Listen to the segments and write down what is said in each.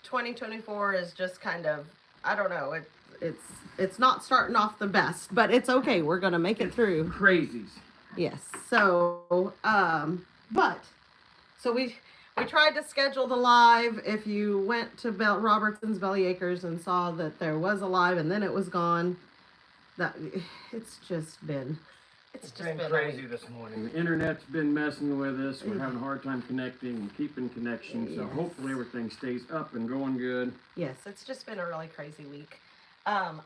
2024 is just kind of, I don't know, it's not starting off the best, but it's okay. We're gonna make it through. Crazies. Yes. But so we tried to schedule the live. If you went to Robertson's Belly Acres and saw that there was a live and then it was gone, that it's just been It's been crazy this morning. The internet's been messing with us. We're having a hard time connecting and keeping connection. So hopefully everything stays up and going good. Yes, it's just been a really crazy week. I'm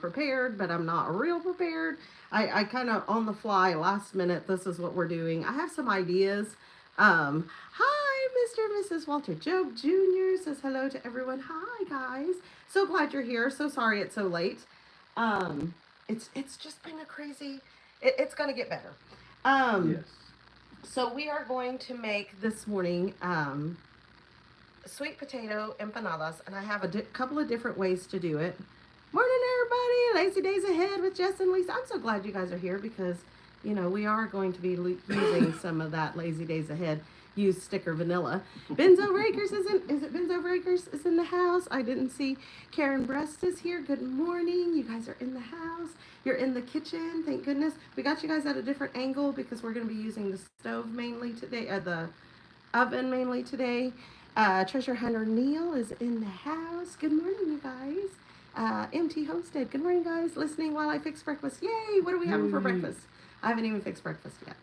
prepared, but I'm not real prepared. I kind of on the fly, last minute, this is what we're doing. I have some ideas. Hi, Mr. and Mrs. Walter Job Jr. says hello to everyone. Hi, guys. So glad you're here. So sorry it's so late. It's just been a crazy, it's going to get better. Yes. So we are going to make this morning sweet potato empanadas, and I have a couple of different ways to do it. Morning, everybody. Lazy Days Ahead with Jess and Lisa. I'm so glad you guys are here because, you know, we are going to be using some of that Lazy Days Ahead used sticker vanilla. Ben's Over Acres is it Ben's Over Acres is in the house. I didn't see Karen Breast is here. Good morning. You guys are in the house. You're in the kitchen. Thank goodness. We got you guys at a different angle because we're going to be using the stove mainly today, the oven mainly today. Treasure Hunter Neil is in the house. Good morning, you guys. MT Homestead. Good morning, guys. Listening while I fix breakfast. Yay! What are we having for breakfast? I haven't even fixed breakfast yet.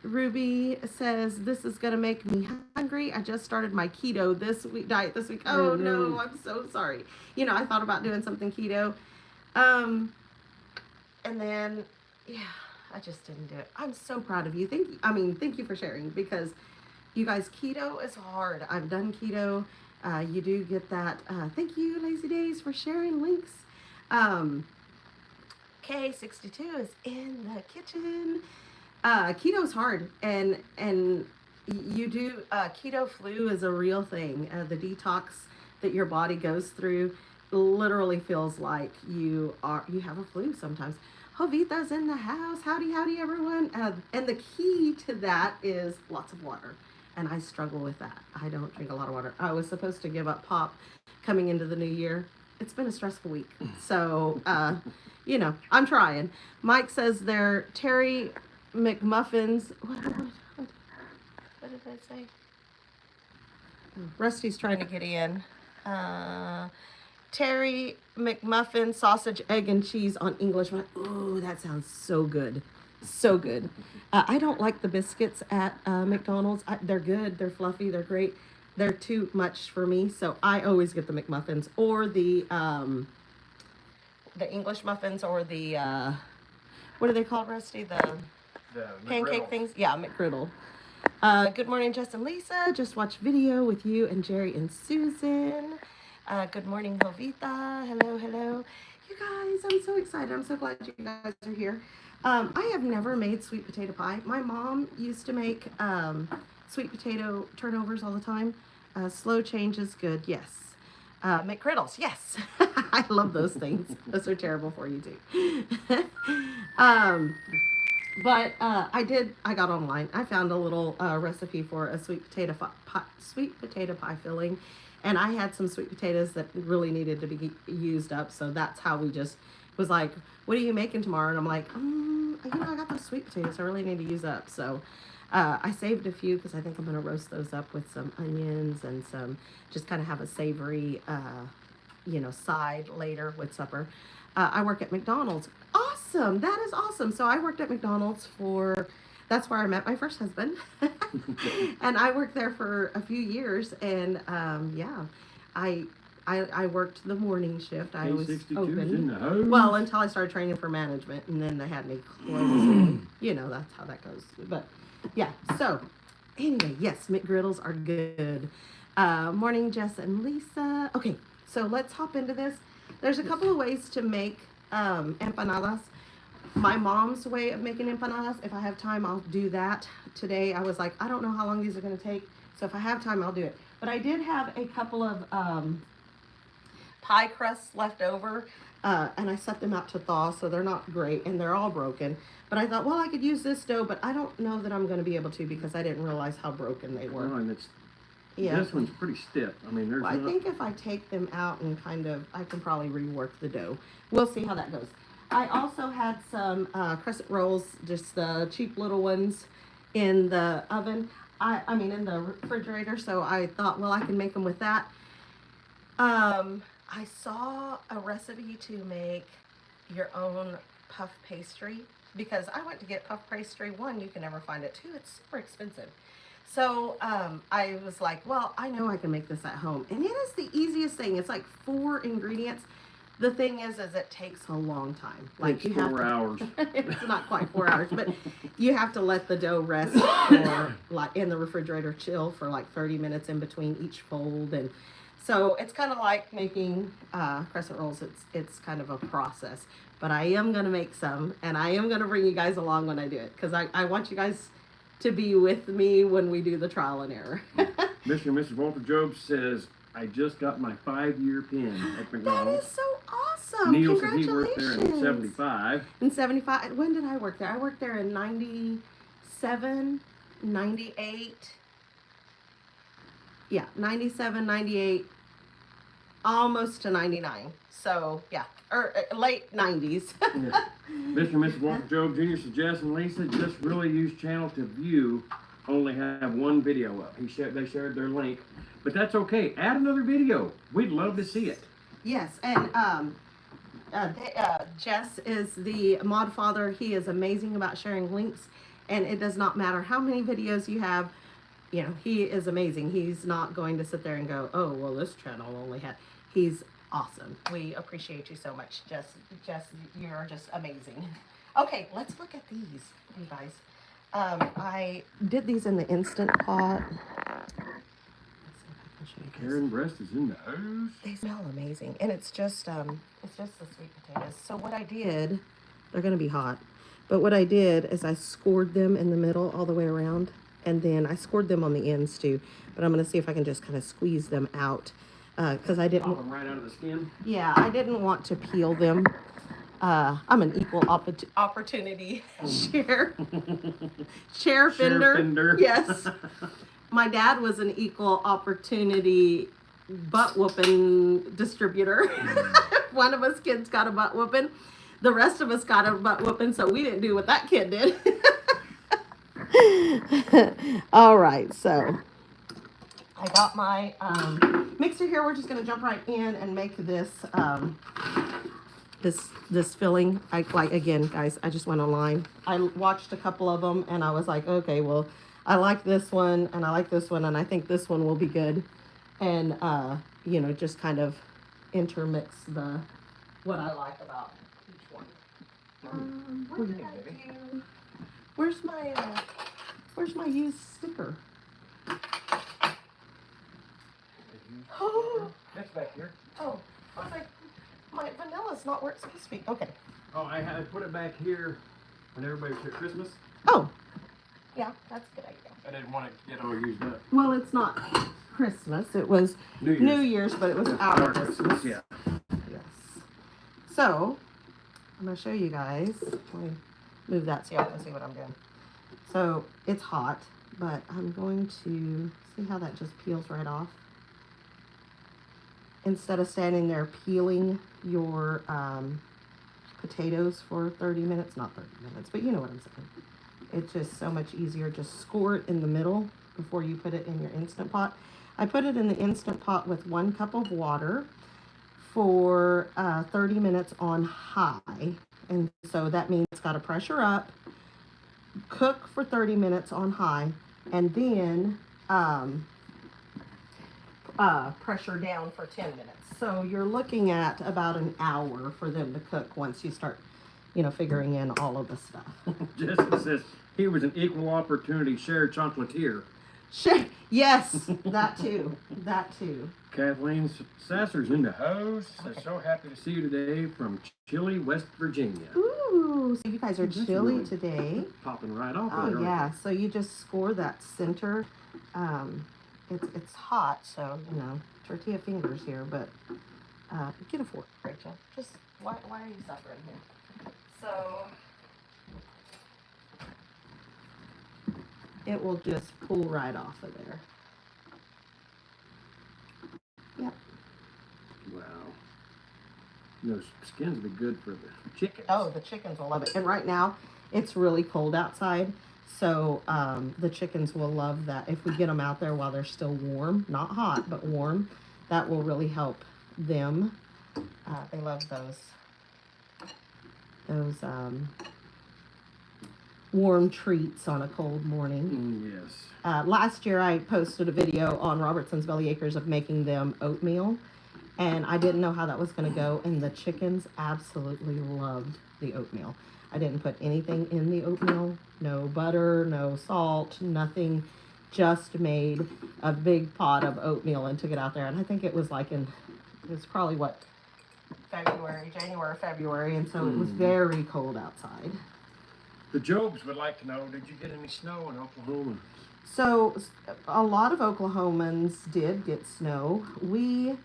Ruby says, this is going to make me hungry. I just started my keto diet this week. Oh, no, I'm so sorry. You know, I thought about doing something keto. And then, yeah, I just didn't do it. I'm so proud of you. Thank you for sharing because you guys, keto is hard. I've done keto. You do get that. Thank you, Lazy Days, for sharing links. K62 is in the kitchen. Keto is hard, and you do keto flu is a real thing. The detox that your body goes through literally feels like you have a flu sometimes. Jovita's in the house. Howdy, everyone. And the key to that is lots of water. And I struggle with that. I don't drink a lot of water. I was supposed to give up pop coming into the new year. It's been a stressful week. So, you know, I'm trying. Mike says they're Terry McMuffins. What did I say? Rusty's trying to get in. Terry McMuffin, sausage, egg, and cheese on English. Ooh, that sounds so good. So good. I don't like the biscuits at McDonald's. They're good. They're fluffy. They're great. They're too much for me. So I always get the McMuffins or the English muffins or the, what are they called, Rusty? The pancake things? Yeah, McGriddle. Good morning, Jess and Lisa. Just watched video with you and Jerry and Susan. Good morning, Jovita. Hello. You guys, I'm so excited. I'm so glad you guys are here. I have never made sweet potato pie. My mom used to make sweet potato turnovers all the time. Slow change is good, yes. McGriddles, yes. I love those things. Those are terrible for you too. But I got online. I found a little recipe for a sweet potato pie filling. And I had some sweet potatoes that really needed to be used up. So that's how we just was like, what are you making tomorrow? And I'm like, I got those sweet potatoes I really need to use up. So I saved a few because I think I'm going to roast those up with some onions and some, just kind of have a savory, side later with supper. I work at McDonald's. Awesome. That is awesome. So I worked at McDonald's that's where I met my first husband. And I worked there for a few years. And I worked the morning shift. I was open. Well, until I started training for management. And then they had me close. And, that's how that goes. But yeah. So anyway, yes, McGriddles are good. Morning, Jess and Lisa. Okay. So let's hop into this. There's a couple of ways to make empanadas. My mom's way of making empanadas, if I have time, I'll do that. Today, I was like, I don't know how long these are going to take, so if I have time, I'll do it. But I did have a couple of pie crusts left over. and I set them out to thaw, so they're not great, and they're all broken. But I thought, well, I could use this dough, but I don't know that I'm going to be able to because I didn't realize how broken they were. Well, and this one's pretty stiff. I mean, I think if I take them out and I can probably rework the dough. We'll see how that goes. I also had some crescent rolls, just the cheap little ones, in the oven. I mean, in the refrigerator. So I thought, well, I can make them with that. I saw a recipe to make your own puff pastry because I went to get puff pastry. One, you can never find it. Two, it's super expensive. So I was like, well, I know I can make this at home. And it is the easiest thing. It's like 4 ingredients. The thing is it takes a long time. Like you have 4 hours. It's not quite 4 hours, but you have to let the dough rest for like in the refrigerator, chill for like 30 minutes in between each fold. And so it's kind of like making crescent rolls. It's kind of a process. But I am going to make some, and I am going to bring you guys along when I do it because I want you guys to be with me when we do the trial and error. Mr. and Mrs. Walter Job says, I just got my 5-year pin at McDonald's. That is so awesome. Neil said he worked there in 75. In 75. When did I work there? I worked there in 97, 98. Yeah, 97, 98, almost to 99. So, yeah, or late 90s. Yeah. Mr. and Mrs. Walter Job Jr. suggests, and Lisa, just really use channel to view, only have one video up. They shared their link, but that's okay. Add another video. We'd love to see it. Yes, and Jess is the mod father. He is amazing about sharing links, and it does not matter how many videos you have. You know, he is amazing. He's not going to sit there and go, oh, well, this channel only had. He's awesome. We appreciate you so much, Jess. Jess, you're just amazing. Okay, let's look at these, you guys. I did these in the Instant Pot. Karen breast is in the house. They smell amazing, and it's just the sweet potatoes. So what I did, they're gonna be hot, but what I did is I scored them in the middle all the way around, and then I scored them on the ends too. But I'm gonna see if I can just kind of squeeze them out, because I didn't. Pop them right out of the skin. Yeah, I didn't want to peel them. I'm an equal opportunity share fender. Yes. My dad was an equal opportunity butt whooping distributor. One of us kids got a butt whooping. The rest of us got a butt whooping, so we didn't do what that kid did. All right, so I got my mixer here. We're just going to jump right in and make this this filling. Again, guys, I just went online. I watched a couple of them, and I was like, okay, well, I like this one, and I like this one, and I think this one will be good. And, you know, just kind of intermix what I like about each one. What did I do? Where's my used sticker? Oh, That's back here. oh, I was like, my vanilla's not where it's supposed to be. Okay. Oh, I had put it back here when everybody was at Christmas. Oh, yeah, that's a good idea. I didn't want to get all used up. Well, it's not Christmas. It was New Year's, but it was our Christmas. Yeah. Yes. So, I'm going to show you guys. Let me move that so y'all can see what I'm doing. So, it's hot, but I'm going to see how that just peels right off. Instead of standing there peeling your potatoes for 30 minutes, not 30 minutes, but you know what I'm saying. It's just so much easier. Just score it in the middle before you put it in your Instant Pot. I put it in the Instant Pot with 1 cup of water for 30 minutes on high. And so that means it's got to pressure up, cook for 30 minutes on high, and then pressure down for 10 minutes. So you're looking at about an hour for them to cook once you start, you know, figuring in all of the stuff. Jessica says he was an equal opportunity share chocolatier. Sure. Yes, that too. That too. Kathleen Sasser's in the house. Okay. So happy to see you today from Chile, West Virginia. Ooh, so you guys are chilly really today. Popping right off. Oh, yeah. So you just score that center. It's hot, so, you know, tortilla fingers here, but Get a fork, Rachel. Just, why are you suffering here? So, it will just pull right off of there. Yep. Wow. Those skins would be good for the chickens. Oh, the chickens will love it. And right now, it's really cold outside. So the chickens will love that. If we get them out there while they're still warm, not hot, but warm, that will really help them. They love those warm treats on a cold morning. Yes. Last year, I posted a video on Robertson's Belly Acres of making them oatmeal. And I didn't know how that was going to go. And the chickens absolutely loved the oatmeal. I didn't put anything in the oatmeal. No butter, no salt, nothing. Just made a big pot of oatmeal and took it out there. And I think it was like it was probably what, January, February. And so it was very cold outside. The Jobs would like to know, did you get any snow in Oklahoma? So a lot of Oklahomans did get snow. We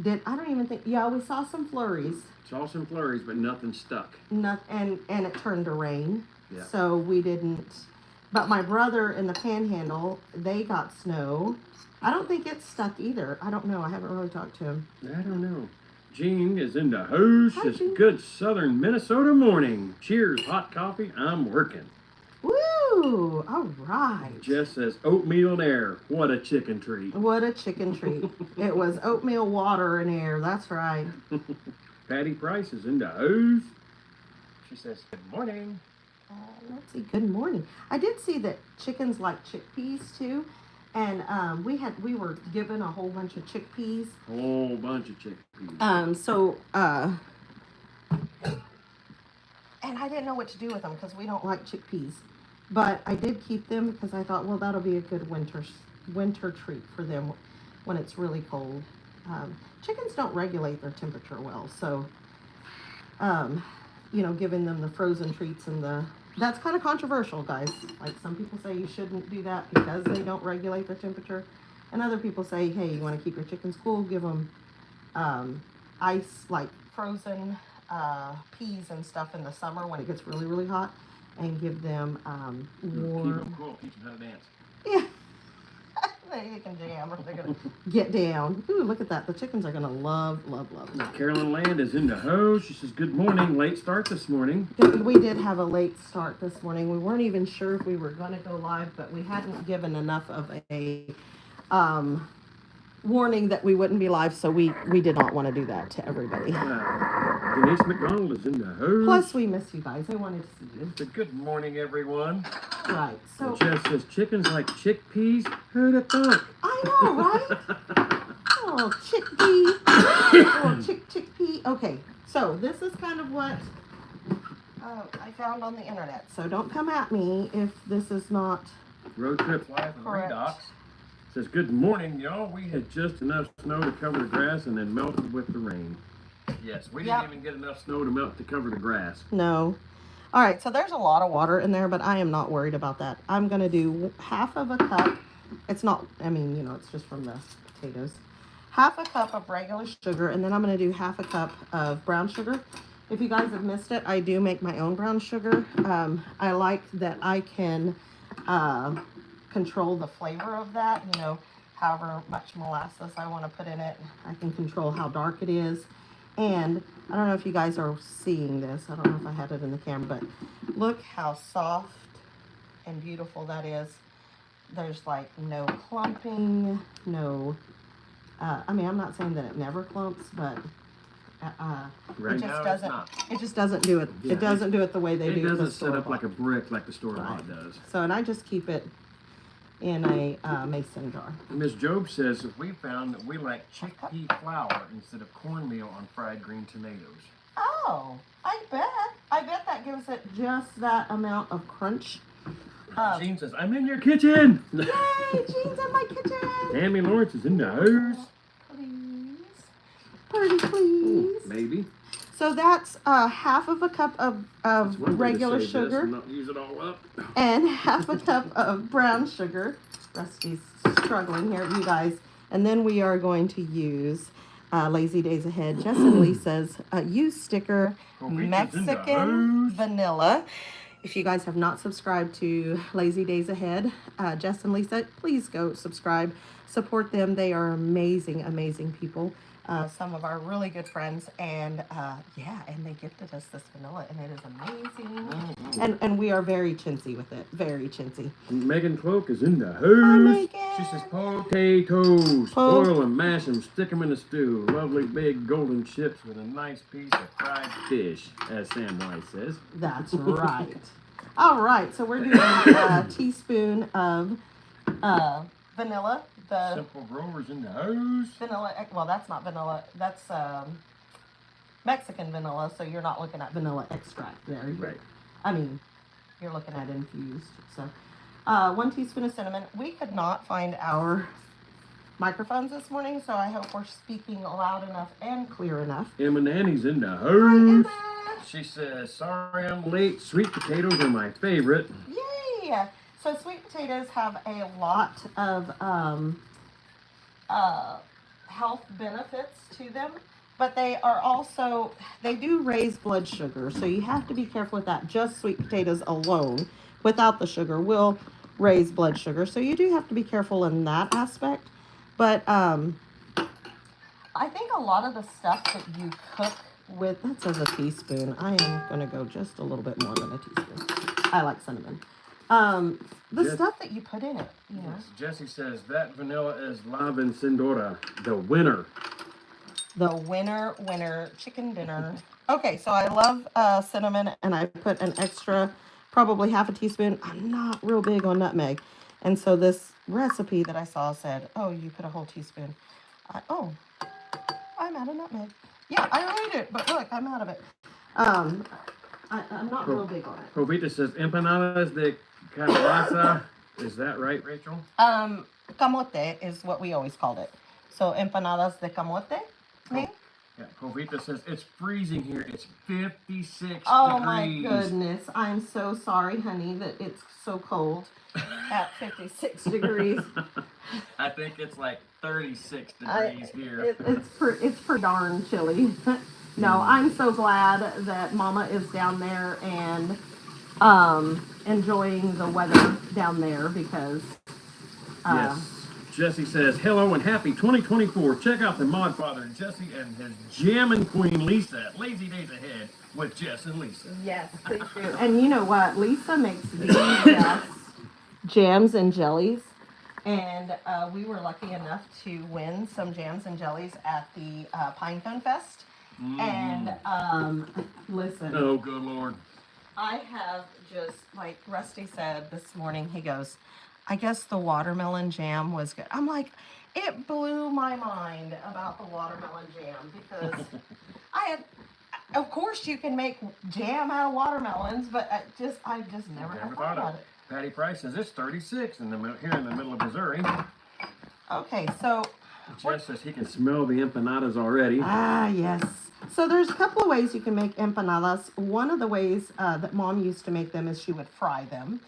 did, I don't even think, yeah, we saw some flurries. Saw some flurries, but nothing stuck. And it turned to rain. Yeah. So we didn't. But my brother in the Panhandle, they got snow. I don't think it's stuck either. I don't know. I haven't really talked to him. I don't know. Gene is in the house. It's a good southern Minnesota morning. Cheers, hot coffee. I'm working. Woo! All right. Jess says oatmeal and air. What a chicken treat. What a chicken treat. It was oatmeal, water, and air. That's right. Patty Price is in the house. She says, good morning. Let's see. Good morning. I did see that chickens like chickpeas too. And we were given a whole bunch of chickpeas. Whole bunch of chickpeas. And I didn't know what to do with them because we don't like chickpeas. But I did keep them because I thought, well, that'll be a good winter treat for them when it's really cold. Chickens don't regulate their temperature well, so giving them the frozen treats and that's kind of controversial, guys. Like, some people say you shouldn't do that because they don't regulate their temperature, and other people say, hey, you want to keep your chickens cool, give them ice, like frozen peas and stuff in the summer when it gets really, really hot, and give them warm. Keep them cool, teach them how to dance. Yeah. They can jam, or they're going to get down. Ooh, look at that. The chickens are going to love. Carolyn Land is in the house. She says, good morning. Late start this morning. We did have a late start this morning. We weren't even sure if we were going to go live, but we hadn't given enough of a warning that we wouldn't be live, so we did not want to do that to everybody. Denise McDonald is in the house. Plus, we miss you guys. I wanted to see you. So good morning, everyone. Right. So Jess says chickens like chickpeas. Who'd have thought? I know, right? Oh, chickpea. Oh, chickpea. Okay. So this is kind of what I found on the internet. So don't come at me if this is not Road Trip Live from correct. Redox says, good morning, y'all. We had just enough snow to cover the grass and then melted with the rain. Yes, we didn't even get enough snow to melt to cover the grass. No. All right, so there's a lot of water in there, but I am not worried about that. I'm going to do half of a cup. It's not, it's just from the potatoes. Half a cup of regular sugar, and then I'm going to do half a cup of brown sugar. If you guys have missed it, I do make my own brown sugar. I like that I can control the flavor of that, however much molasses I want to put in it. I can control how dark it is. And I don't know if you guys are seeing this. I don't know if I had it in the camera, but look how soft and beautiful that is. There's like no clumping, no, I'm not saying that it never clumps, but right it just now, doesn't, it's not. it just doesn't do it. Yeah, it doesn't do it the way they do it. It doesn't set up like a brick like the store Right. does. So, and I just keep it in a mason jar. Miss Job says we found that we like chickpea flour instead of cornmeal on fried green tomatoes. Oh, I bet that gives it just that amount of crunch. Jean says, I'm in your kitchen. Yay, Jean's in my kitchen. Tammy Lawrence is in the house. Please. Pretty please. Maybe. So that's half of a cup of That's one way to regular save this sugar and not use it all up. and half a cup of brown sugar. Rusty's struggling here, you guys. And then we are going to use Lazy Days Ahead. Jess and Lisa's use sticker, Covitas in the Mexican house. vanilla. If you guys have not subscribed to Lazy Days Ahead, Jess and Lisa, please go subscribe. Support them. They are amazing, amazing people. Some of our really good friends, and yeah, and they gifted us this vanilla, and it is amazing. And we are very chintzy with it, very chintzy. Megan Cloak is in the Hi, house. Megan. She says potatoes. Boil them, mash them, stick them in a stew. Lovely big golden chips with a nice piece of fried fish, as Sam Weiss says. That's right. All right, so we're doing a teaspoon of vanilla. The Simple Growers in the house. vanilla, well, that's not vanilla. That's Mexican vanilla, so you're not looking at vanilla extract there. Right. I mean, you're looking at infused. So 1 teaspoon of cinnamon. We could not find our microphones this morning, so I hope we're speaking loud enough and clear enough. Emma Nanny's in the house. Hi, Emma. She says, sorry I'm late. Sweet potatoes are my favorite. Yay! So sweet potatoes have a lot of health benefits to them, but they are also, they do raise blood sugar, so you have to be careful with that. Just sweet potatoes alone, without the sugar, will raise blood sugar, so you do have to be careful in that aspect. But I think a lot of the stuff that you cook with, that says a teaspoon. I am going to go just a little bit more than a teaspoon. I like cinnamon. The stuff that you put in it, you know. Yes, Jesse says that vanilla is La Vencedora, the winner. The winner chicken dinner. Okay, so I love cinnamon, and I put an extra, probably half a teaspoon. I'm not real big on nutmeg. And so this recipe that I saw said, oh, you put a whole teaspoon. I'm out of nutmeg. Yeah, I ate it, but look, I'm out of it. I'm not real big on it. Covita says empanadas de calabaza. Is that right, Rachel? Camote is what we always called it. So empanadas de camote. Yeah, Covita says it's freezing here. It's 56 Oh degrees. my goodness. I'm so sorry, honey, that it's so cold at 56 degrees. I think it's like 36 degrees here. It's for darn chilly. No, I'm so glad that Mama is down there and enjoying the weather down there because yes. Jesse says, hello and happy 2024. Check out the Mod Father Jesse and his Jammin' Queen Lisa at Lazy Days Ahead with Jess and Lisa. Yes, please do. And you know what? Lisa makes the best jams and jellies. And we were lucky enough to win some jams and jellies at the Pinecone Fest. And listen. Oh, good Lord. I have just, like Rusty said this morning, he goes, I guess the watermelon jam was good. I'm like, it blew my mind about the watermelon jam because of course you can make jam out of watermelons, but I just never thought about it. Patty Price says it's 36 here in the middle of Missouri. Okay, so Jess says he can smell the empanadas already. Ah, yes. So there's a couple of ways you can make empanadas. One of the ways that Mom used to make them is she would fry them.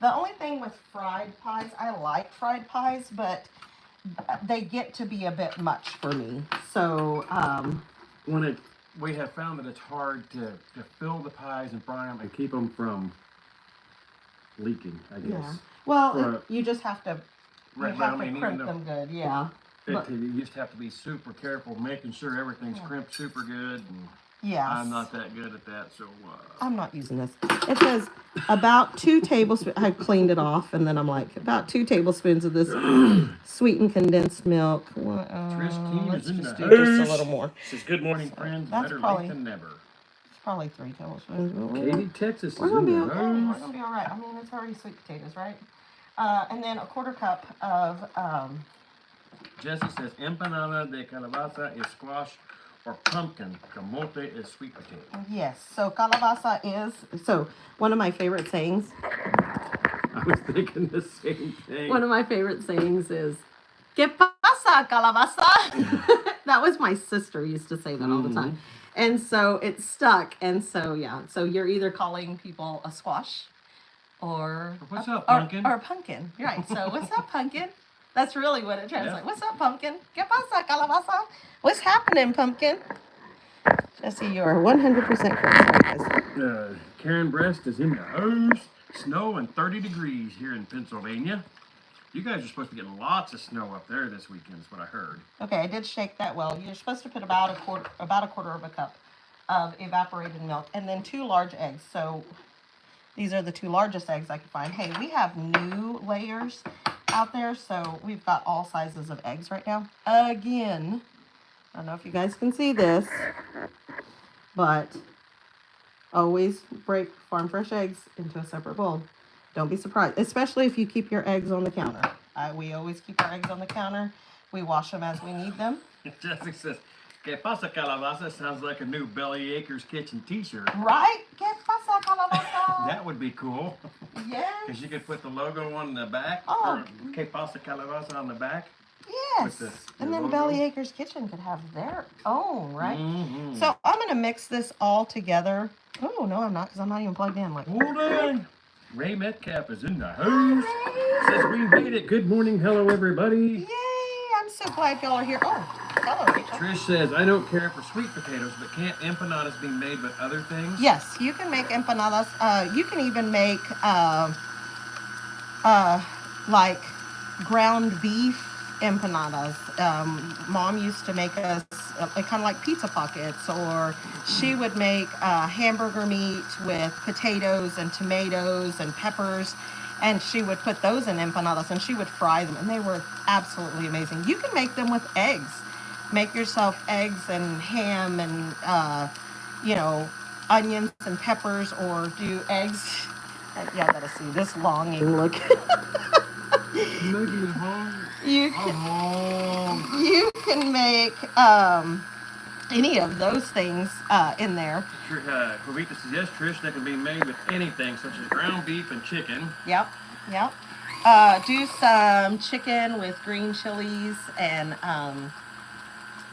The only thing with fried pies, I like fried pies, but they get to be a bit much for me. So we have found that it's hard to fill the pies and fry them and keep them from leaking, I guess. Yeah. Well, you just have to crimp them good. Yeah. You just have to be super careful, making sure everything's crimped super good. And yes. I'm not that good at that, so. I'm not using this. It says about 2 tablespoons. I cleaned it off, and then I'm like, about 2 tablespoons of this sweetened condensed milk. Let's just do just a little more. Says, good morning, friends. That's Better probably, late than never. It's probably 3 tablespoons. Katy, Texas is We're gonna be in okay. the house. We're gonna be all right. I mean, it's already sweet potatoes, right? And then a 1/4 cup of. Jesse says empanada de calabaza is squash or pumpkin. Camote is sweet potato. Yes. So calabaza is one of my favorite sayings. I was thinking the same thing. One of my favorite sayings is "¿Qué pasa, calabaza?" That was my sister used to say that all the time. And so it stuck. And so, yeah. So you're either calling people a squash or what's up, pumpkin? Or pumpkin. Right. So what's up, pumpkin? That's really what it translates. What's up, pumpkin? ¿Qué pasa, calabaza? What's happening, pumpkin? Jesse, you are 100% correct. Sorry, guys. Karen Breast is in the house. Snow and 30 degrees here in Pennsylvania. You guys are supposed to be getting lots of snow up there this weekend, is what I heard. Okay, I did shake that well. You're supposed to put about a quarter of a cup of evaporated milk, and then 2 large eggs. So these are the 2 largest eggs I could find. Hey, we have new layers out there, so we've got all sizes of eggs right now. Again, I don't know if you guys can see this, but always break farm fresh eggs into a separate bowl. Don't be surprised, especially if you keep your eggs on the counter. We always keep our eggs on the counter. We wash them as we need them. Jesse says, "Que pasa, calabaza?" Sounds like a new Belly Acres Kitchen t-shirt. Right? Que pasa, calabaza? That would be cool. Yes. Because you could put the logo on the back. Oh. Or Que pasa, calabaza on the back. Yes. And then Belly Acres Kitchen could have their own, right? Mm-hmm. So I'm going to mix this all together. Oh, no, I'm not, because I'm not even plugged in. Like, hold on. Ray Metcalf is in the house. Says we made it. Good morning. Hello, everybody. Yay. I'm so glad y'all are here. Oh, hello, Rachel. Trish says, I don't care for sweet potatoes, but can't empanadas be made with other things? Yes, you can make empanadas. You can even make like ground beef empanadas. Mom used to make us kind of like pizza pockets, or she would make hamburger meat with potatoes and tomatoes and peppers, and she would put those in empanadas and she would fry them, and they were absolutely amazing. You can make them with eggs. Make yourself eggs and ham and you know, onions and peppers, or do eggs. Yeah, I gotta see this longing look. Making it hard. You can make any of those things in there. Kavita suggests, Trish, that can be made with anything, such as ground beef and chicken. Yep. Do some chicken with green chilies and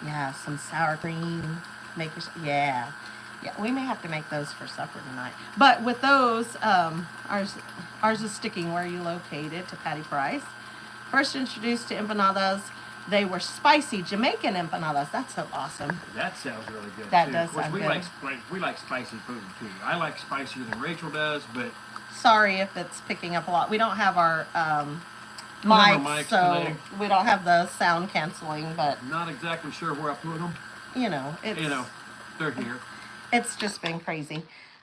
yeah, some sour cream. Yeah, we may have to make those for supper tonight. But with those, ours is sticking. Where are you located? To Patty Price. First introduced to empanadas, they were spicy Jamaican empanadas. That's so awesome. That sounds really good. That too. does sound we good. We like spicy food too. I like spicier than Rachel does, but sorry if it's picking up a lot. We don't have our mics, so today. We don't have the sound canceling. But not exactly sure where I put them. You know, they're here. It's just been crazy.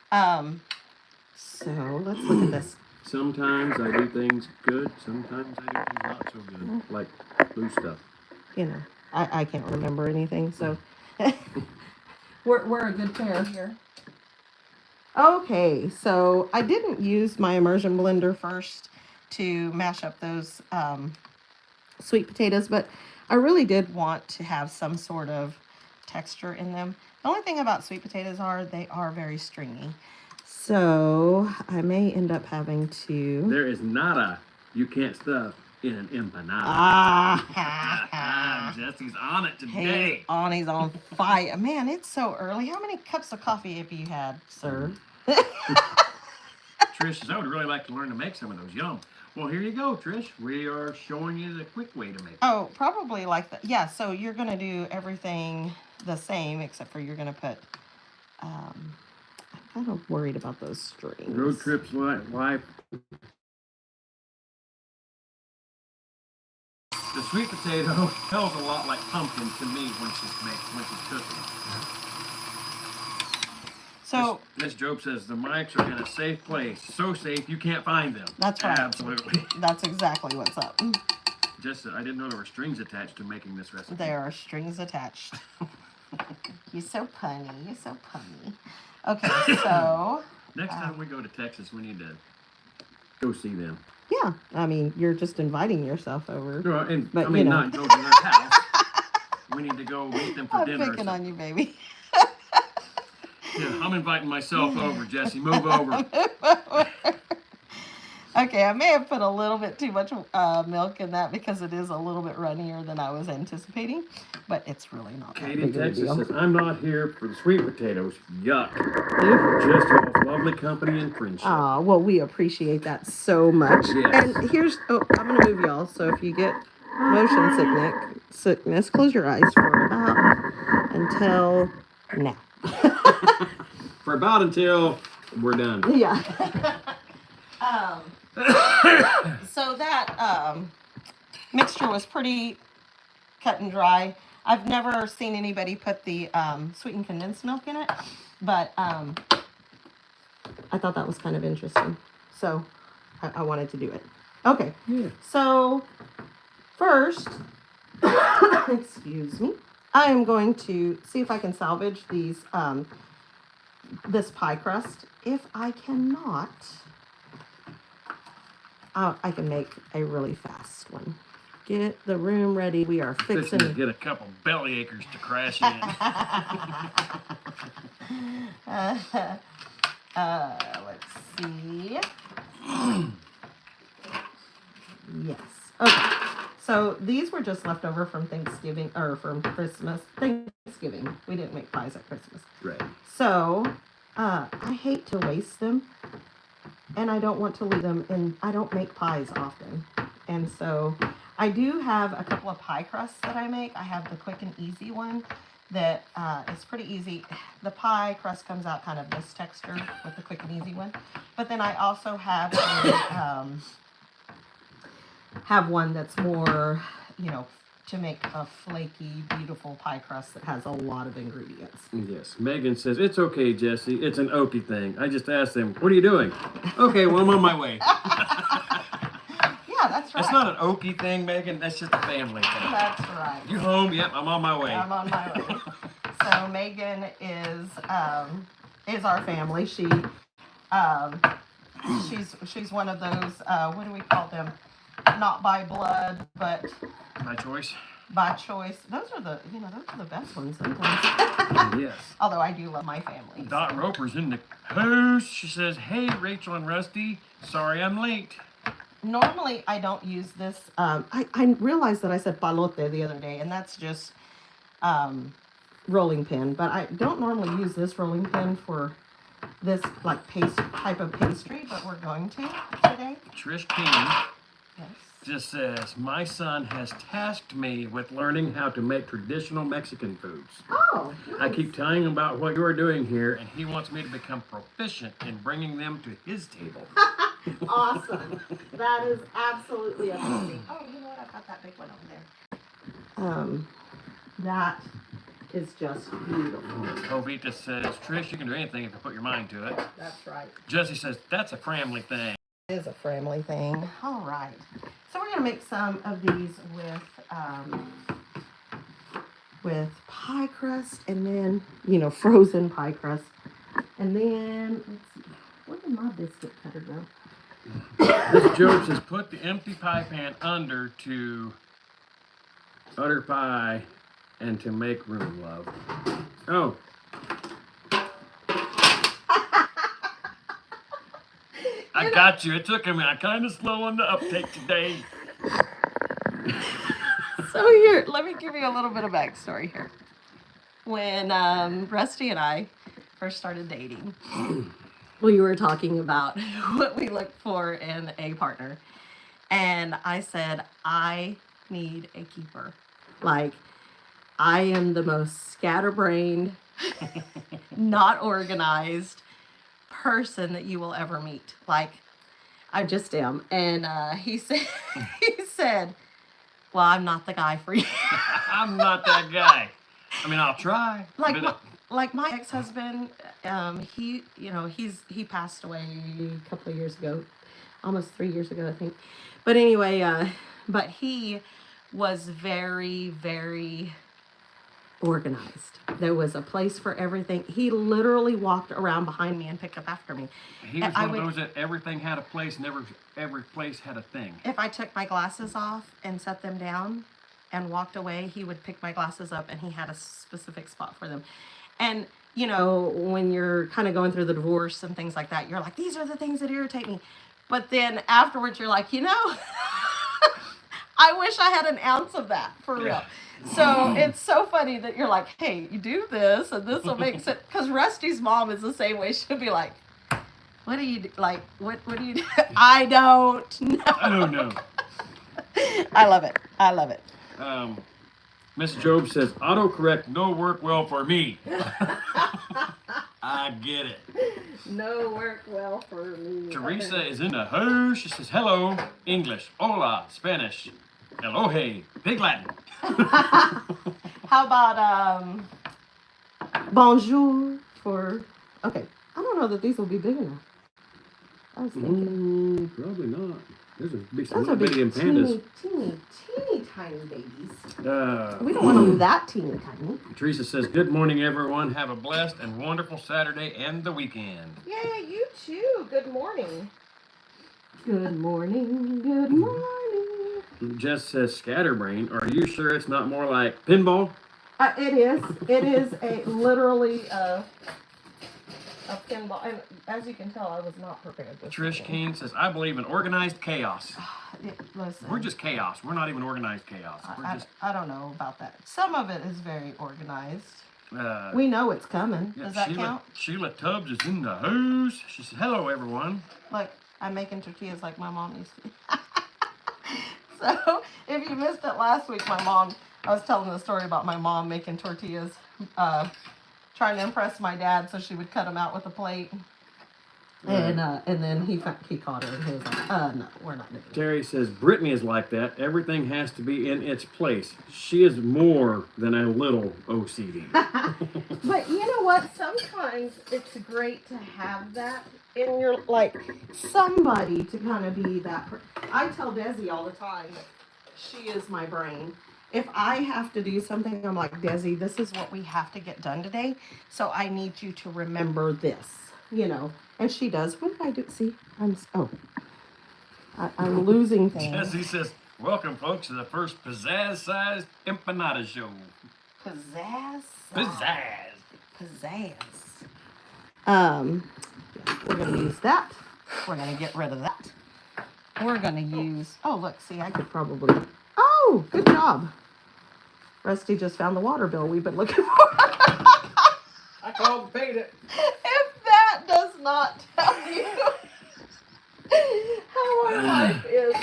So let's look at this. Sometimes I do things good. Sometimes I do things not so good, like blue stuff. You know, I can't remember anything, so we're a good pair here. Okay, so I didn't use my immersion blender first to mash up those sweet potatoes, but I really did want to have some sort of texture in them. The only thing about sweet potatoes they are very stringy. So I may end up having to... There is nada you can't stuff in an empanada. Jesse's on it today. He's on fire. Man, it's so early. How many cups of coffee have you had, sir? Trish says, I would really like to learn to make some of those. Yum. Well, here you go, Trish. We are showing you the quick way to make it. Oh, probably like that. Yeah, so you're going to do everything the same, except for you're going to put... I'm kind of worried about those strings. Road trips, wife. The sweet potato smells a lot like pumpkin to me when she's cooking. So Miss Job says the mics are in a safe place. So safe you can't find them. That's right. Absolutely. That's exactly what's up. Just I didn't know there were strings attached to making this recipe. There are strings attached. You're so punny. You're so punny. Okay, so next time we go to Texas, we need to go see them. Yeah, I mean, you're just inviting yourself over. No, but, not go to their house. We need to go meet them for dinner. I'm picking on you, baby. Yeah, I'm inviting myself over, Jesse. Move over. Okay, I may have put a little bit too much milk in that because it is a little bit runnier than I was anticipating, but it's really not. Katie, Texas says, I'm not here for the sweet potatoes. Yuck. Just y'all's lovely company and friendship. Well, we appreciate that so much. Yes. And here's, I'm going to move y'all, so if you get motion sickness. Close your eyes for about until now. For about until we're done. Yeah. So that mixture was pretty cut and dry. I've never seen anybody put the sweetened condensed milk in it, but I thought that was kind of interesting. So I wanted to do it. Okay. Yeah. So first, excuse me, I am going to see if I can salvage these this pie crust. If I cannot, I can make a really fast one. Get the room ready. We are fixing to get a couple belly acres to crash in. Let's see. Yes. Okay. So these were just left over from Thanksgiving or from Christmas. Thanksgiving. We didn't make pies at Christmas. Right. So I hate to waste them, and I don't want to leave them. And I don't make pies often, and so I do have a couple of pie crusts that I make. I have the quick and easy one that is pretty easy. The pie crust comes out kind of this texture with the quick and easy one. But then I also have one that's more, to make a flaky, beautiful pie crust that has a lot of ingredients. Yes. Megan says, it's okay, Jesse. It's an okie thing. I just asked them, what are you doing? Okay, well, I'm on my way. Yeah, that's right. That's not an okie thing, Megan. That's just a family thing. That's right. You home? Yep, I'm on my way. I'm on my way. So Megan is our family. She's one of those, what do we call them? Not by blood, but by choice. By choice. Those are the best ones sometimes. Yes. Although I do love my family. Dot Roper's in the house. She says, hey, Rachel and Rusty, sorry I'm late. Normally, I don't use this. I realized that I said palote the other day, and that's just rolling pin. But I don't normally use this rolling pin for this type of pastry, but we're going to today. Trish King yes. just says, my son has tasked me with learning how to make traditional Mexican foods. Oh, nice. I keep telling him about what you're doing here, and he wants me to become proficient in bringing them to his table. Awesome. That is absolutely amazing. Oh, you know what? I've got that big one over there. That is just beautiful. Jovita says, Trish, you can do anything if you put your mind to it. That's right. Jesse says, that's a family thing. It is a family thing. All right. So we're going to make some of these with pie crust and then, frozen pie crust. And then, let's see, where did my biscuit cutter go? This joke says, put the empty pie pan under to utter pie and to make room, love. Oh. I got you. It took me. I'm kind of slow on the uptake today. So here, let me give you a little bit of backstory here. When Rusty and I first started dating, we were talking about what we look for in a partner. And I said, I need a keeper. Like, I am the most scatterbrained, not organized person that you will ever meet. Like, I just am. And he said, well, I'm not the guy for you. I'm not that guy. I mean, I'll try. Like my ex-husband, he passed away a couple of years ago, almost 3 years ago, I think. But anyway, but he was very, very organized. There was a place for everything. He literally walked around behind me and picked up after me. He was one of those that everything had a place and every place had a thing. If I took my glasses off and set them down and walked away, he would pick my glasses up and he had a specific spot for them. And, when you're kind of going through the divorce and things like that, you're like, these are the things that irritate me. But then afterwards, you're like, I wish I had an ounce of that, for real. Yeah. So it's so funny that you're like, hey, you do this and this will make sense. Because Rusty's mom is the same way. She'll be like, what do you do? Like, what do you do? I don't know. I don't know. I love it. I love it. Miss Job says, autocorrect no work well for me. I get it. No work well for me. Teresa is in the house. She says, hello, English, hola, Spanish, elohe, Big Latin. How about bonjour for, okay. I don't know that these will be big enough. I was thinking. Probably not. There's a big Those are big, Canadian pandas. teeny tiny babies. Uh, We don't want them that teeny tiny. Teresa says, good morning, everyone. Have a blessed and wonderful Saturday and the weekend. Yeah, you too. Good morning. Good morning. Good morning. Jess says, scatterbrain. Are you sure it's not more like pinball? It is. It is literally a pinball. And as you can tell, I was not prepared. Trish King says, I believe in organized chaos. Listen, We're just chaos. We're not even organized chaos. I don't know about that. Some of it is very organized. Uh, We know it's coming. yeah, Does that count? Sheila Tubbs is in the house. She says, hello, everyone. Look, I'm making tortillas like my mom used to. So, if you missed it last week, I was telling the story about my mom making tortillas, trying to impress my dad so she would cut them out with a plate. And then he caught her and he was like, no, we're not doing it. Terry says, Brittany is like that. Everything has to be in its place. She is more than a little OCD. But you know what? Sometimes it's great to have that in your, like, somebody to kind of be that. I tell Desi all the time that she is my brain. If I have to do something, I'm like, Desi, this is what we have to get done today. So I need you to remember this, you know. And she does. What did I do? See, I'm losing things. Jesse says, welcome, folks, to the first pizzazz-sized empanada show. Pizzazz. We're gonna use that. We're gonna get rid of that. We're gonna use. Oh, look. See, I could probably. Oh, good job. Rusty just found the water bill we've been looking for. I called and paid it. If that does not tell you how our life is,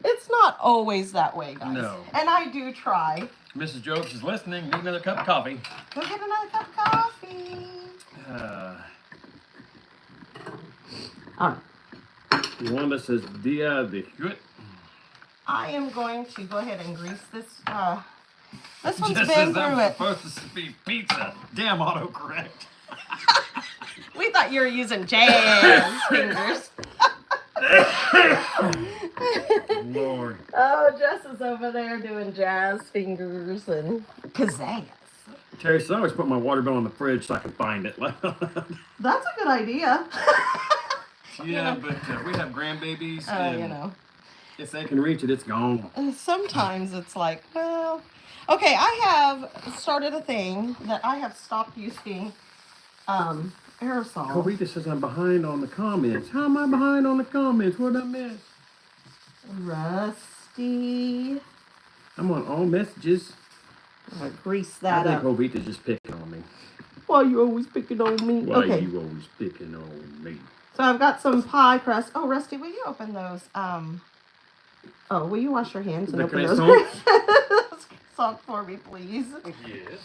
it's not always that way, guys. No. And I do try. Mrs. Jobs is listening. Need another cup of coffee. Go get another cup of coffee. All right. Wanda says, Dia de Huit. I am going to go ahead and grease this. This one's Just been as I'm through it. supposed to be pizza. Damn autocorrect. We thought you were using jazz fingers. Lord. Oh, Jess is over there doing jazz fingers and pizzazz. Terry says, I always put my water bill in the fridge so I can find it. That's a good idea. Yeah, but we have grandbabies. You And know. if they can reach it, it's gone. Sometimes it's like, well, okay, I have started a thing that I have stopped using aerosol. Covita says I'm behind on the comments. How am I behind on the comments? What did I miss? Rusty. I'm on all messages. I'm gonna grease I that think up. Covita's just picking on me. Why you always picking on me? Why Okay. you always picking on me? So I've got some pie crust. Oh, Rusty, will you open those? Oh, will you wash your hands and The open those croissants? croissants for me, please? Yes.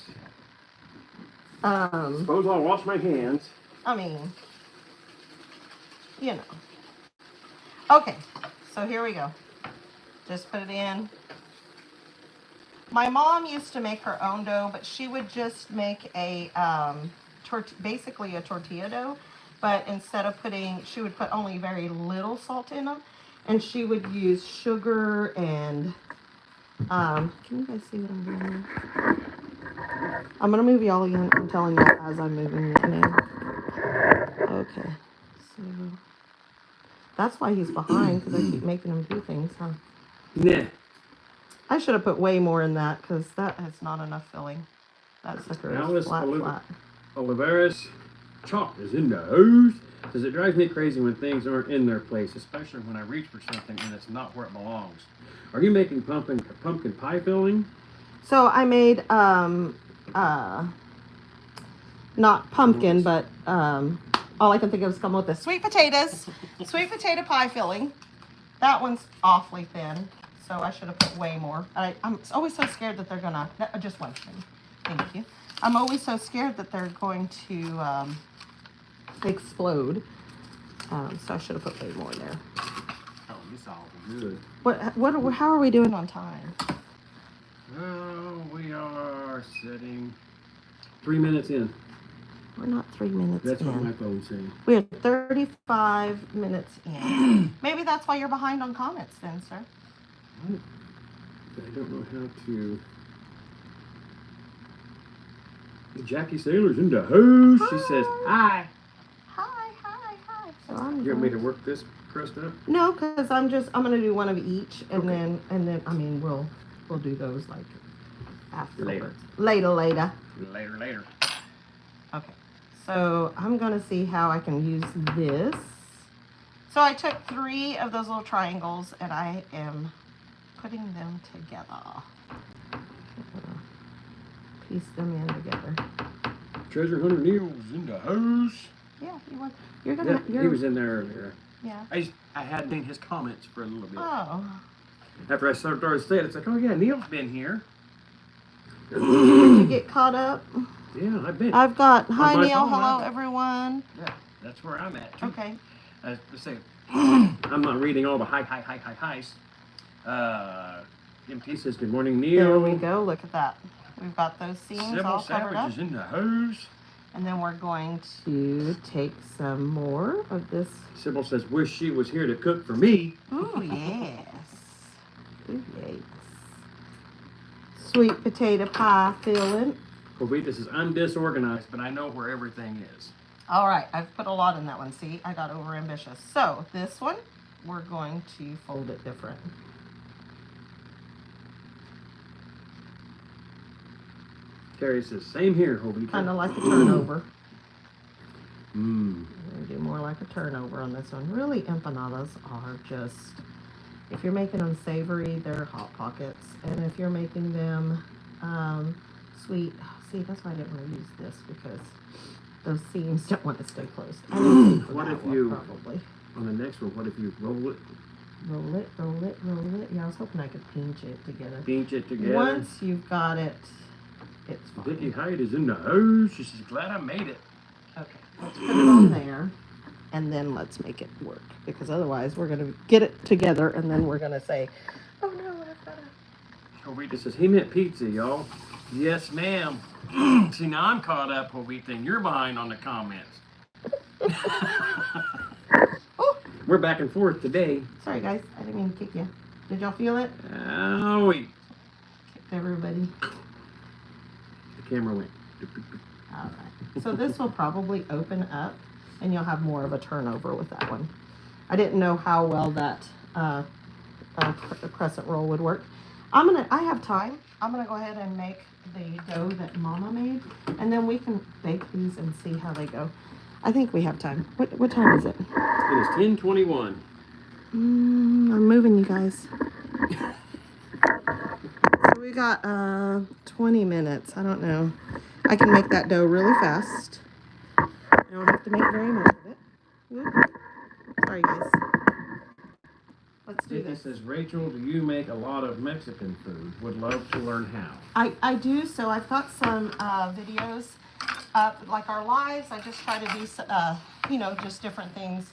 Um, Suppose I'll wash my hands. I mean, you know. Okay, so here we go. Just put it in. My mom used to make her own dough, but she would just make a basically a tortilla dough. But instead of she would put only very little salt in them, and she would use sugar and. Can you guys see what I'm doing here? I'm gonna move y'all in. I'm telling you as I'm moving it now. Okay, so that's why he's behind, because I keep making him do things, huh? Nah. I should have put way more in that, because that has not enough filling. That sucker is Alice flat. Oliveris Chalk is in the house. Says it drives me crazy when things aren't in their place, especially when I reach for something and it's not where it belongs. Are you making pumpkin pie filling? So I made not pumpkin, but all I can think of is sweet potato pie filling. That one's awfully thin, so I should have put way more. I'm always so scared that they're gonna, just one thing. Thank you. I'm always so scared that they're going to explode. So I should have put way more in there. Oh, it's all good. How are we doing on time? Oh, we are sitting 3 minutes in. We're not 3 minutes That's in. what my phone's saying. We are 35 minutes in. Maybe that's why you're behind on comments then, sir. I don't know how to. Jackie Sailor's in the house. She says, hi. Hi. So You want me to work this crust up? No, because I'm gonna do one of each, and Okay. then I mean we'll do those like afterwards. Later. Later. Later. Okay. So I'm gonna see how I can use this. So I took 3 of those little triangles and I am putting them together. Piece them in together. Treasure Hunter Neil's in the house. Yeah, you're gonna. Yeah, he was in there earlier. Yeah. I had seen his comments for a little bit. Oh. After I started saying it, it's like, oh yeah, Neil's been here. Did you get caught up? Yeah, I've been. I've got. Hi, my Neil. phone, Hello, huh? everyone. Yeah, that's where I'm at too. Okay. Let's say, I'm not reading all the highs. MT says, good morning, Neil. There we go. Look at that. We've got those seams Several all covered up. sandwiches in the house. And then we're going to take some more of this. Sybil says, wish she was here to cook for me. Ooh, yes. Ooh, yes. Sweet potato pie filling. Jovita says, I'm disorganized, but I know where everything is. All right, I've put a lot in that one. See, I got over ambitious. So this one, we're going to fold it different. Carrie says, same here, Jovita. Kind of like a turnover. Mmm. We're going to do more like a turnover on this one. Really, empanadas are just, if you're making them savory, they're Hot Pockets. And if you're making them sweet, see, that's why I didn't want to use this, because those seams don't want to stay closed. I need to for What that if one, you- probably On the next one, what if you roll it, roll it? Yeah, I was hoping I could pinch it together. pinch it together? Once you've got it, it's fine. Vicky Hyde is in the house. She says, glad I made it. Okay, let's put it on there, and then let's make it work, because otherwise we're gonna get it together, and then we're gonna say, oh no, I've got to. Jovita says, he meant pizza, y'all. Yes, ma'am. See, now I'm caught up, Jovita, and you're behind on the comments. Oh, We're back and forth today. sorry guys, I didn't mean to kick you. Did y'all feel it? Oh, wait. Kicked everybody. The camera went. All right. So this will probably open up, and you'll have more of a turnover with that one. I didn't know how well that crescent roll would work. I have time. I'm gonna go ahead and make the dough that Mama made, and then we can bake these and see how they go. I think we have time. What time is it? It is 10:21. I'm moving, you guys. So we got 20 minutes. I don't know. I can make that dough really fast. I don't have to make very much of it. Whoop. Sorry, guys. Let's do Vicky this. says, Rachel, do you make a lot of Mexican food? Would love to learn how. I do. So I've got some videos up, like our lives. I just try to do, just different things.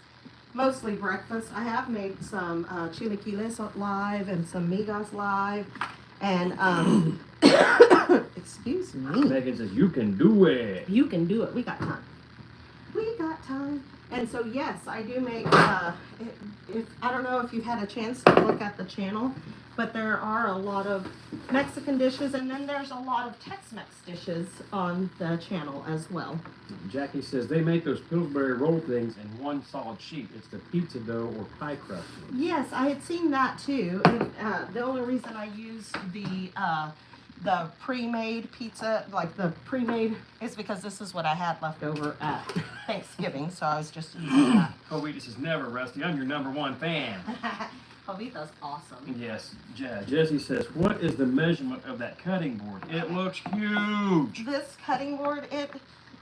Mostly breakfast. I have made some chilaquiles live and some migas live. And, excuse me. Megan says, you can do it. You can do it. We got time. We got time. And so, yes, I do make, if I don't know if you've had a chance to look at the channel, but there are a lot of Mexican dishes, and then there's a lot of Tex-Mex dishes on the channel as well. Jackie says, they make those Pillsbury roll things in one solid sheet. It's the pizza dough or pie crust. Yes, I had seen that too. And, the only reason I used the pre-made pizza, like the pre-made, is because this is what I had left over at Thanksgiving, so I was just using that. Jovita says, never, Rusty. I'm your #1 fan. Jovita's awesome. Yes. Jesse says, what is the measurement of that cutting board? It looks huge. This cutting board,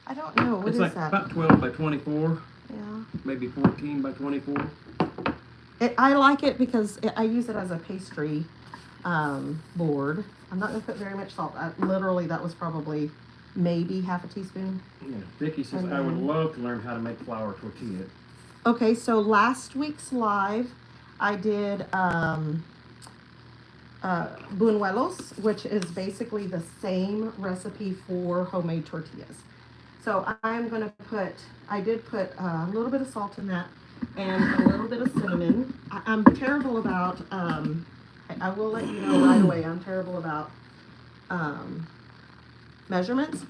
I don't know, what It's is like that? about 12 by 24, Yeah. maybe 14 by 24. I like it because I use it as a pastry board. I'm not going to put very much salt. Literally, that was probably maybe half a teaspoon. Yeah, Vicky says, I would love to learn how to make flour tortilla. Okay, so last week's live, I did buñuelos, which is basically the same recipe for homemade tortillas. So I'm going to put, I did put a little bit of salt in that and a little bit of cinnamon. I'm terrible about, I will let you know right away, I'm terrible about measurements.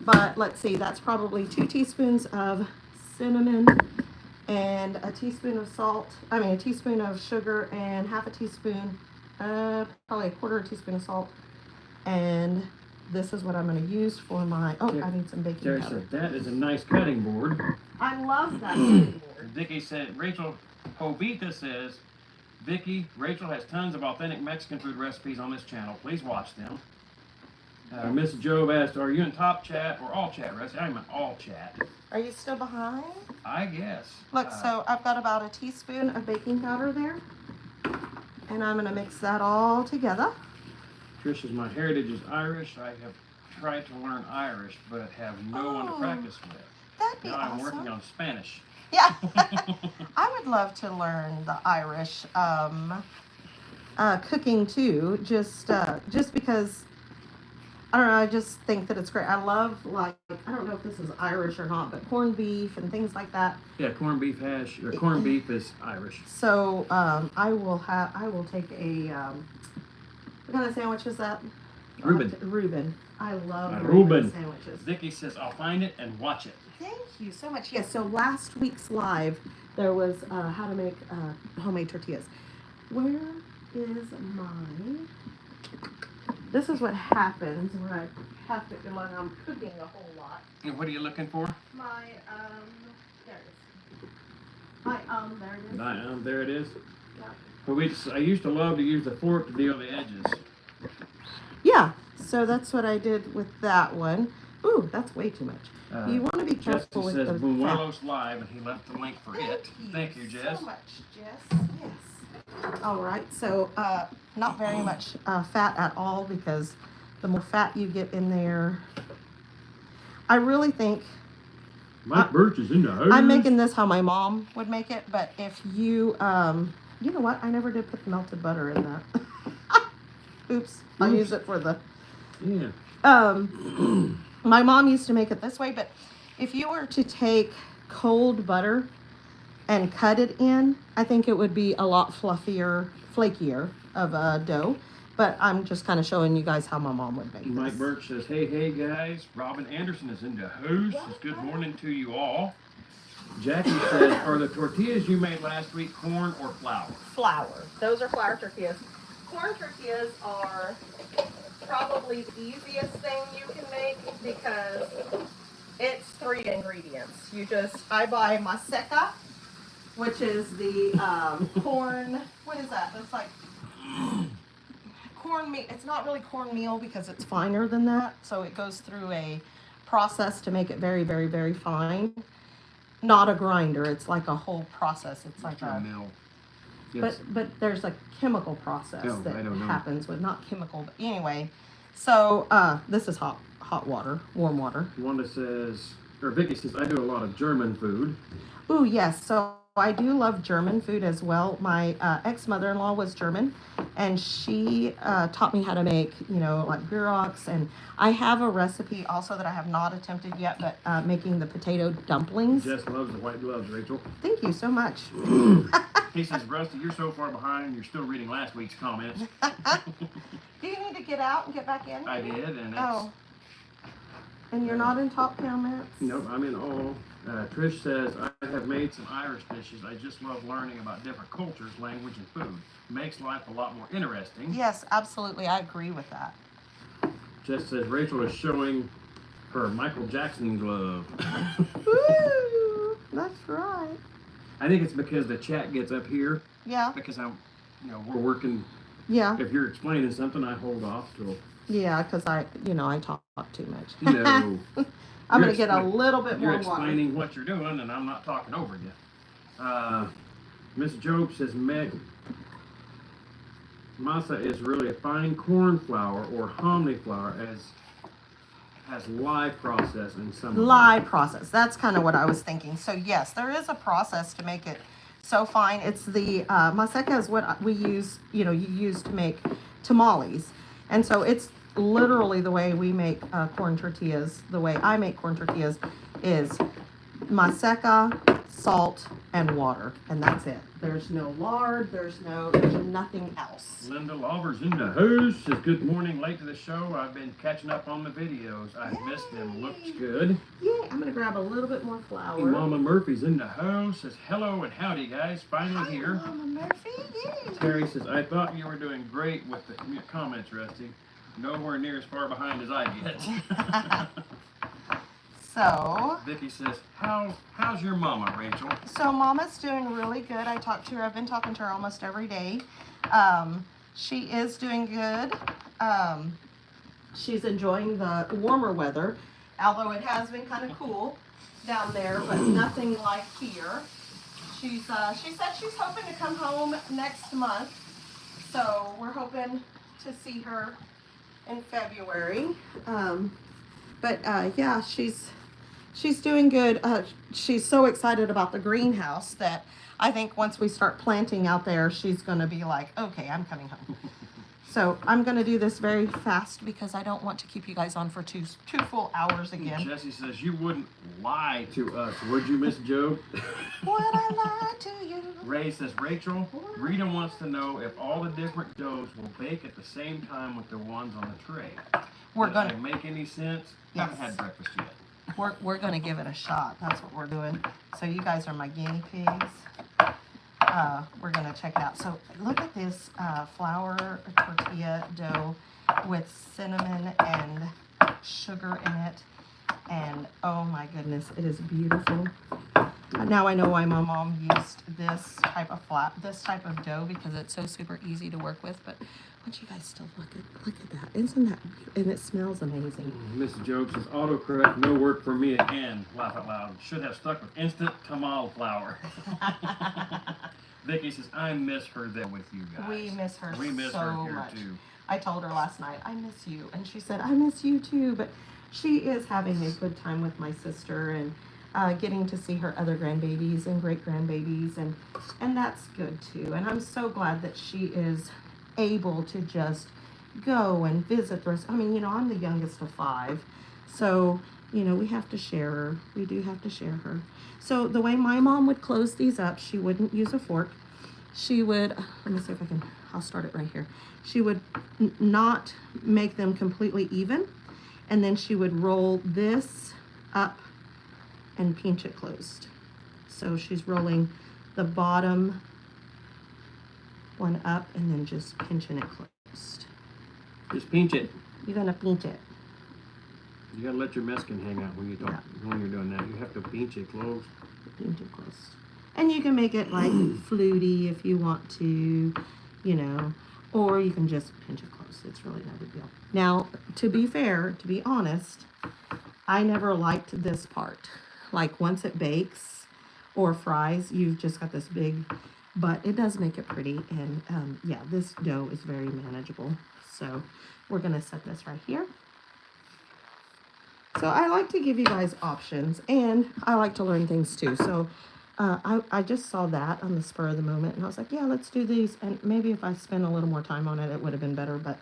But let's see, that's probably 2 teaspoons of cinnamon and a teaspoon of salt, a teaspoon of sugar and half a teaspoon, probably a quarter of a teaspoon of salt. And this is what I'm going to use for my, I need some baking Terry powder. said, that is a nice cutting board. I love that cutting board. Vicky said, Rachel Jovita says, Vicky, Rachel has tons of authentic Mexican food recipes on this channel. Please watch them. Mrs. Job asked, are you in top chat or all chat? I'm in all chat. Are you still behind? I guess. Look, so I've got about a teaspoon of baking powder there. And I'm going to mix that all together. Trish says, my heritage is Irish. I have tried to learn Irish, but have no one to practice with. That'd be now awesome. I'm working on Spanish. Yeah. I would love to learn the Irish cooking too, just because, I don't know, I just think that it's great. I love, like, I don't know if this is Irish or not, but corned beef and things like that. Yeah, corned beef hash, or corned beef is Irish. So I will take a, what kind of sandwich is that? Reuben. Reuben. I love Reuben sandwiches. Vicky says, I'll find it and watch it. Thank you so much. Yes, so last week's live, there was how to make homemade tortillas. Where is mine? This is what happens when I have to, when I'm cooking a whole lot. And what are you looking for? My, there it is. My, there it is. There it is. Yeah. But I used to love to use the fork to deal the edges. Yeah, so that's what I did with that one. Ooh, that's way too much. You want to be careful with says the Buñuelos live, and he left the link for it. Thank you, Jess. So much, Jess. Yes. All right, so not very much fat at all, because the more fat you get in there, I really think. Mike Birch is in the house. I'm making this how my mom would make it, but if you, you know what? I never did put the melted butter in that. Oops. I'll use it for the. Yeah. My mom used to make it this way, but if you were to take cold butter and cut it in, I think it would be a lot fluffier, flakier of a dough. But I'm just kind of showing you guys how my mom would make Mike this. Birch says, hey guys, Robin Anderson is in the house. Says, good morning to you all. Jackie says, are the tortillas you made last week corn or flour? Flour. Those are flour tortillas. Corn tortillas are probably the easiest thing you can make because it's 3 ingredients. I buy maseca, which is the corn, what is that? It's like cornmeal. It's not really cornmeal because it's finer than that. So it goes through a process to make it very, very, very fine. Not a grinder. It's like a whole process. It's like a mill. Yes. But there's a chemical process that I don't know. happens with, not chemical, but anyway. So this is hot water, warm water. Wanda says, or Vicky says, I do a lot of German food. Ooh, yes. So I do love German food as well. My ex-mother-in-law was German, and she taught me how to make, like gyros. And I have a recipe also that I have not attempted yet, but making the potato dumplings. Jess loves the white gloves, Rachel. Thank you so much. He says, Rusty, you're so far behind, you're still reading last week's comments. Do you need to get out and get back in? I did, and it's... Oh. And you're not in top comments? Nope, I'm in all. Trish says, I have made some Irish dishes. I just love learning about different cultures, language, and food. Makes life a lot more interesting. Yes, absolutely. I agree with that. Jess says, Rachel is showing her Michael Jackson glove. Woo! That's right. I think it's because the chat gets up here. Yeah. Because we're working. Yeah. If you're explaining something, I hold off till. Yeah, because I talk too much. No. I'm going to get a little bit more You're water. explaining what you're doing, and I'm not talking over you. Miss Job says, Masa is really a fine corn flour or hominy flour, as has live process in some of them. Live process. That's kind of what I was thinking. So yes, there is a process to make it so fine. It's the maseca is what we use. You use to make tamales, and so it's literally the way we make corn tortillas. The way I make corn tortillas is maseca, salt, and water, and that's it. There's no lard. There's nothing else. Linda Lawver's in the house. Says good morning, late to the show. I've been catching up on the videos. I've missed them. Looks good. Yeah, I'm gonna grab a little bit more flour. Mama Murphy's in the house. Says hello and howdy, guys. Finally here. Mama Murphy. Yay. Terry says I thought you were doing great with the comments, Rusty. Nowhere near as far behind as I get. So Vicky says, how's your mama, Rachel? So Mama's doing really good. I talked to her. I've been talking to her almost every day. She is doing good. She's enjoying the warmer weather, although it has been kind of cool down there, but nothing like here. She said she's hoping to come home next month, so we're hoping to see her in February. Yeah, she's doing good. She's so excited about the greenhouse that I think once we start planting out there, she's going to be like, okay, I'm coming home. So I'm going to do this very fast because I don't want to keep you guys on for two full hours again. Jesse says, you wouldn't lie to us, would you, Miss Joe? Would I lie to you? Ray says, Rachel, Rita wants to know if all the different doughs will bake at the same time with the ones on the tray. We're Does going that make any sense? Yes. Haven't had breakfast yet. We're going to give it a shot. That's what we're doing. So you guys are my guinea pigs. We're going to check it out. So look at this flour tortilla dough with cinnamon and sugar in it. And oh my goodness, it is beautiful. Now I know why my mom used this type of dough, because it's so super easy to work with. But I want you guys to look at that. Isn't that, and it smells amazing. Mrs. Joe says, autocorrect, no work for me again. Laugh out loud. Should have stuck with instant tamal flour. Vicky says, I miss her there with you guys. We miss her We miss so her here much. too. I told her last night, I miss you. And she said, I miss you too. But she is having a good time with my sister and getting to see her other grandbabies and great grandbabies. And that's good too. And I'm so glad that she is able to just go and visit the rest. I mean, I'm the youngest of 5. So, we have to share her. We do have to share her. So the way my mom would close these up, she wouldn't use a fork. She would, let me see if I'll start it right here. She would not make them completely even. And then she would roll this up and pinch it closed. So she's rolling the bottom one up and then just pinching it closed. Just pinch it. You're gonna pinch it. You gotta let your meskin hang out when you talk, when you're doing that. You have to pinch it close. Pinch it closed. And you can make it like fluty if you want to, or you can just pinch it close. It's really no big deal. Now, to be fair, to be honest, I never liked this part. Like once it bakes or fries, you've just got this big, but it does make it pretty. And yeah, this dough is very manageable. So we're gonna set this right here. So I like to give you guys options, and I like to learn things too. So I just saw that on the spur of the moment, and I was like, yeah, let's do these. And maybe if I spent a little more time on it, it would have been better. But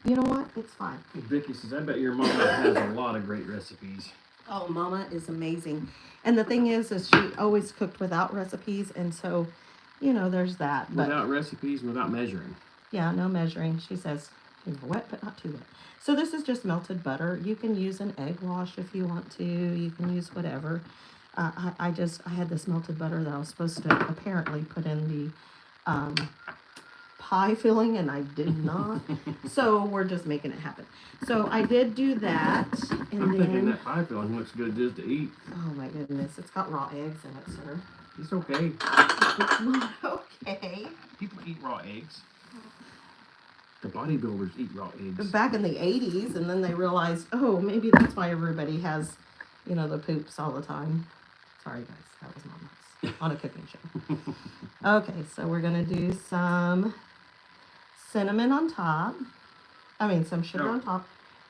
you know what? It's fine. Vicky says, I bet your mama has a lot of great recipes. Oh, Mama is amazing. And the thing is she always cooked without recipes. And so, there's that. But, Without recipes, without measuring. Yeah, no measuring. She says, wet, but not too wet. So this is just melted butter. You can use an egg wash if you want to. You can use whatever. I had this melted butter that I was supposed to apparently put in the pie filling, and I did not. So we're just making it happen. So I did do that, and I'm thinking then that pie filling looks good just to eat. oh my goodness, it's got raw eggs in it, sir. It's okay. It's not okay. People eat raw eggs. The bodybuilders eat raw eggs. Back in the 80s, and then they realized, oh, maybe that's why everybody has, the poops all the time. Sorry, guys, that was Mama's on a cooking show. Okay, so we're gonna do some cinnamon on top. I mean, some sugar No. on top,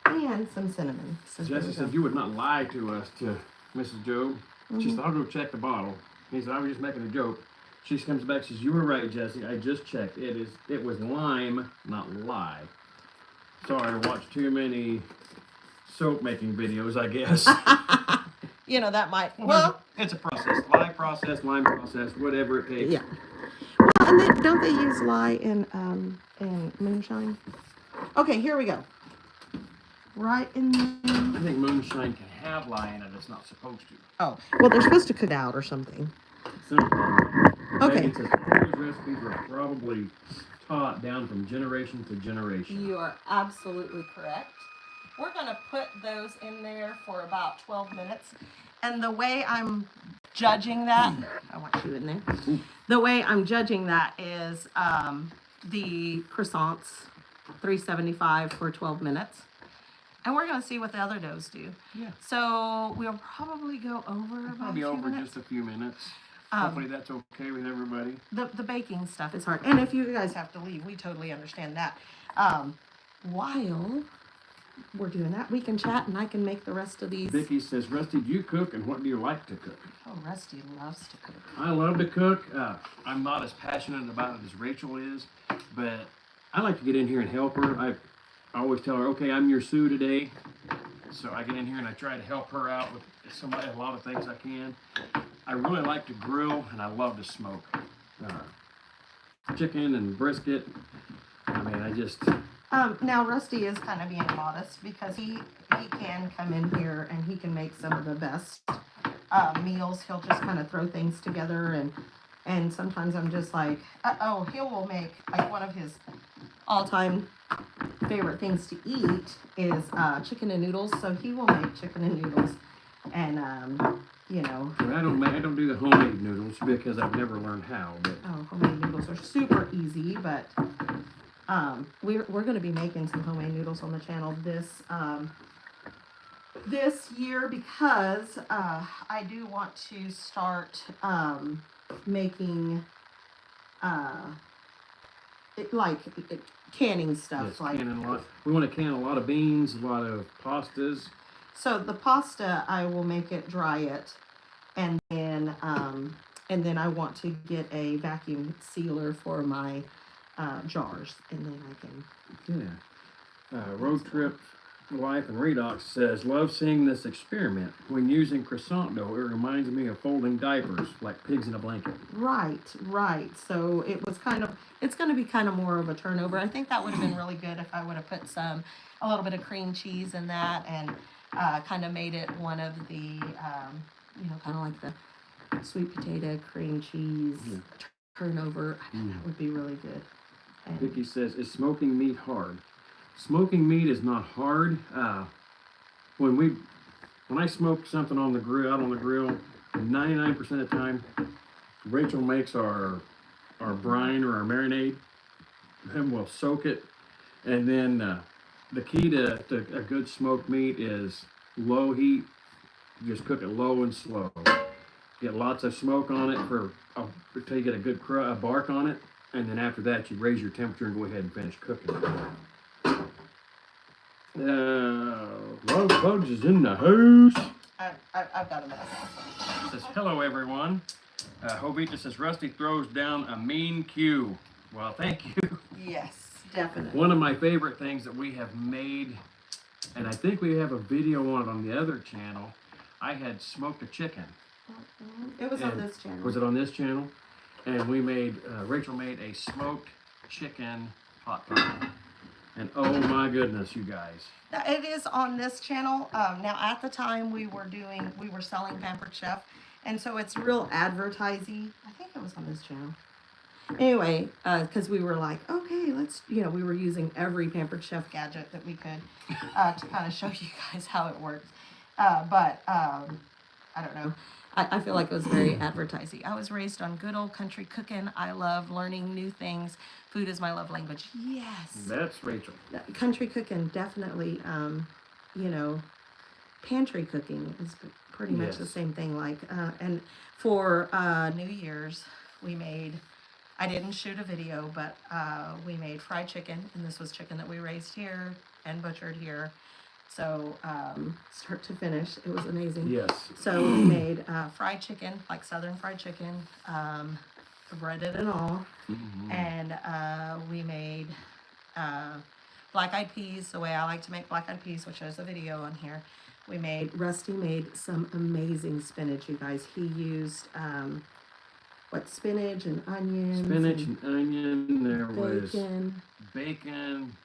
and some cinnamon. So here Jesse we said go. you would not lie to us, to Mrs. Job. She Mhm. said, I'll go check the bottle. He said, I was just making a joke. She comes back, says, you were right, Jesse. I just checked. It was lime, not lye. Sorry, I watched too many soap making videos, I guess. You know, that might. Well, it's a process. Lye process, lime process, whatever it takes. Yeah. Well, and then don't they use lye in moonshine? Okay, here we go. Right in there. I think moonshine can have lye in it. It's not supposed to. Oh, well, they're supposed to cook out or something. Okay. Megan says those recipes are probably taught down from generation to generation. You are absolutely correct. We're going to put those in there for about 12 minutes. And the way I'm judging that, I want you in there. The way I'm judging that is the croissants, 375 for 12 minutes. And we're going to see what the other doughs do. Yeah. So we'll probably go over about Probably a few over minutes. just a few minutes. Hopefully that's okay with everybody. The baking stuff is hard. And if you guys have to leave, we totally understand that. While we're doing that, we can chat and I can make the rest of these. Vicky says, Rusty, do you cook and what do you like to cook? Oh, Rusty loves to cook. I love to cook. I'm not as passionate about it as Rachel is, but I like to get in here and help her. I always tell her, okay, I'm your Sue today. So I get in here and I try to help her out with a lot of things I can. I really like to grill and I love to smoke. Chicken and brisket. I mean, I just... Now Rusty is kind of being modest because he can come in here and he can make some of the best meals. He'll just kind of throw things together and sometimes I'm just like, he will make like one of his all-time favorite things to eat is chicken and noodles. So he will make chicken and noodles and you know. I don't do the homemade noodles because I've never learned how. But homemade noodles are super easy, but we're going to be making some homemade noodles on the channel this year because I do want to start making canning stuff. yes, canning a lot. We want to can a lot of beans, a lot of pastas. So the pasta, I will make it, dry it, and then I want to get a vacuum sealer for my jars, and then I can. Yeah. Road Trip Life and Redox says, love seeing this experiment. When using croissant dough, it reminds me of folding diapers, like pigs in a blanket. Right. So it's going to be kind of more of a turnover. I think that would have been really good if I would have put a little bit of cream cheese in that and kind of made it one of the, kind of like the sweet potato, cream cheese, turnover. I think that would be really good. And Vicky says, is smoking meat hard? Smoking meat is not hard. When I smoke something on the grill, out on the grill, 99% of the time, Rachel makes our brine or our marinade, and we'll soak it. And then the key to a good smoked meat is low heat. You just cook it low and slow. Get lots of smoke on it until you get a good bark on it. And then after that, you raise your temperature and go ahead and finish cooking. Love Bugs is in the house. I've got a mess. Says, hello, everyone. Jovita says, Rusty throws down a mean cue. Well, thank you. Yes, definitely. One of my favorite things that we have made, and I think we have a video on it on the other channel, I had smoked a chicken. It was on this channel. Was it on this channel? And we made, Rachel made a smoked chicken hot dog. And oh my goodness, you guys. It is on this channel. Now at the time we were selling Pampered Chef, and so it's real advertising. I think it was on this channel. Anyway, because we were like, okay, we were using every Pampered Chef gadget that we could to kind of show you guys how it works. But I don't know. I feel like it was very advertising. I was raised on good old country cooking. I love learning new things. Food is my love language. Yes. That's Rachel. Country cooking, definitely. Pantry cooking is pretty much the same thing. And for New Year's, we made I didn't shoot a video, but we made fried chicken, and this was chicken that we raised here and butchered here. So start to finish, it was amazing. Yes. So we made fried chicken, like Southern fried chicken, breaded and all. Mm-hmm. And we made black-eyed peas, the way I like to make black-eyed peas, which there's a video on here. Rusty made some amazing spinach, you guys. He used spinach and onions. Spinach and onion. There bacon. was bacon,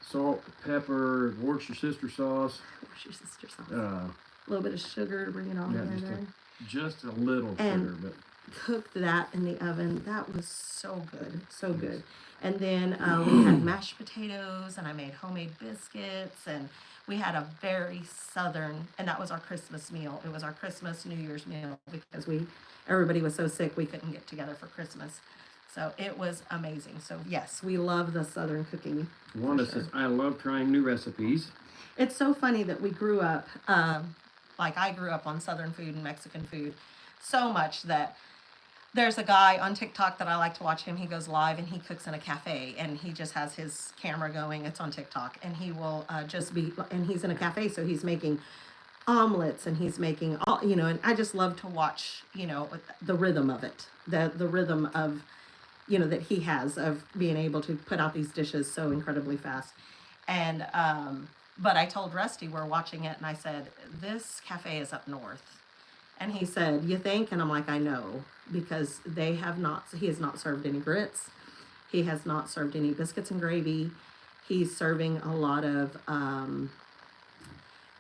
salt, pepper, Worcestershire sister sauce. Worcestershire sauce. A little bit of sugar to bring it on there. Just a little and sugar, but cooked that in the oven. That was so good, so good. And then we had mashed potatoes, and I made homemade biscuits, and we had a very Southern, and that was our Christmas meal. It was our Christmas, New Year's meal, because everybody was so sick we couldn't get together for Christmas. So it was amazing. So yes, we love the Southern cooking. Wanda says, I love trying new recipes. It's so funny that we grew up, like I grew up on Southern food and Mexican food so much that there's a guy on TikTok that I like to watch him. He goes live and he cooks in a cafe, and he just has his camera going. It's on TikTok, and he will and he's in a cafe, so he's making omelets, and he's making all, and I just love to watch, the rhythm of it, the rhythm of, that he has of being able to put out these dishes so incredibly fast. And, but I told Rusty, we're watching it, and I said, this cafe is up north. And he said, you think? And I'm like, I know, because he has not served any grits. He has not served any biscuits and gravy. He's serving a lot of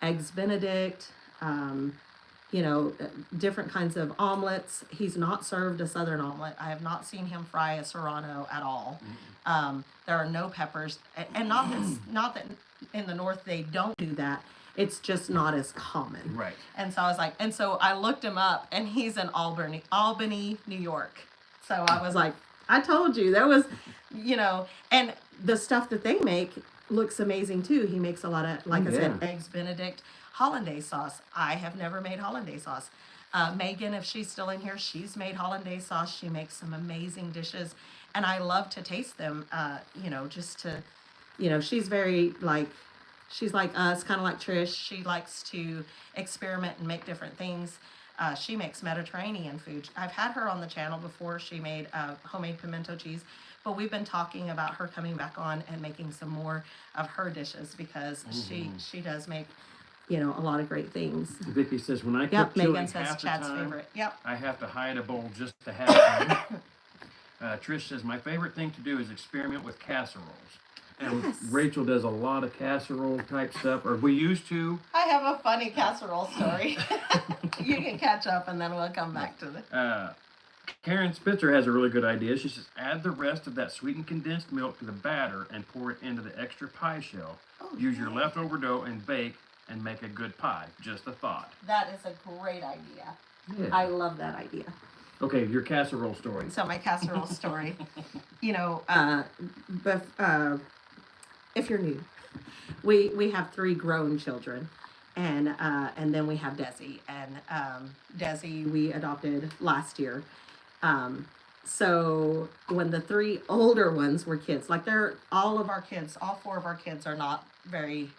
eggs Benedict, different kinds of omelets. He's not served a Southern omelet. I have not seen him fry a Serrano at all. There are no peppers, and not that in the north they don't do that. It's just not as common. Right. And so I was like, and so I looked him up, and he's in Albany, New York. So I was like, I told you, there was, and the stuff that they make looks amazing too. He makes a lot of, like I said, eggs Benedict, hollandaise sauce. I have never made hollandaise sauce. Megan, if she's still in here, she's made hollandaise sauce. She makes some amazing dishes, and I love to taste them, just to, she's very she's like us, kind of like Trish. She likes to experiment and make different things. She makes Mediterranean food. I've had her on the channel before. She made homemade pimento cheese, but we've been talking about her coming back on and making some more of her dishes, because she does make, a lot of great things. Vicky says, when I cook chili, Megan says Chad's favorite. Yep. I have to hide a bowl just to have it. Trish says, my favorite thing to do is experiment with casseroles. And yes. Rachel does a lot of casserole type stuff, or we used to. I have a funny casserole story. You can catch up, and then we'll come back to the. Karen Spitzer has a really good idea. She says, add the rest of that sweetened condensed milk to the batter and pour it into the extra pie shell. Oh, use your leftover dough and bake and make a good pie. Just a thought. That is a great idea. Yeah. I love that idea. Okay, your casserole story. So my casserole story, if you're new, we have 3 grown children, and then we have Desi, and Desi we adopted last year. So when the 3 older ones were kids, all 4 of our kids are not very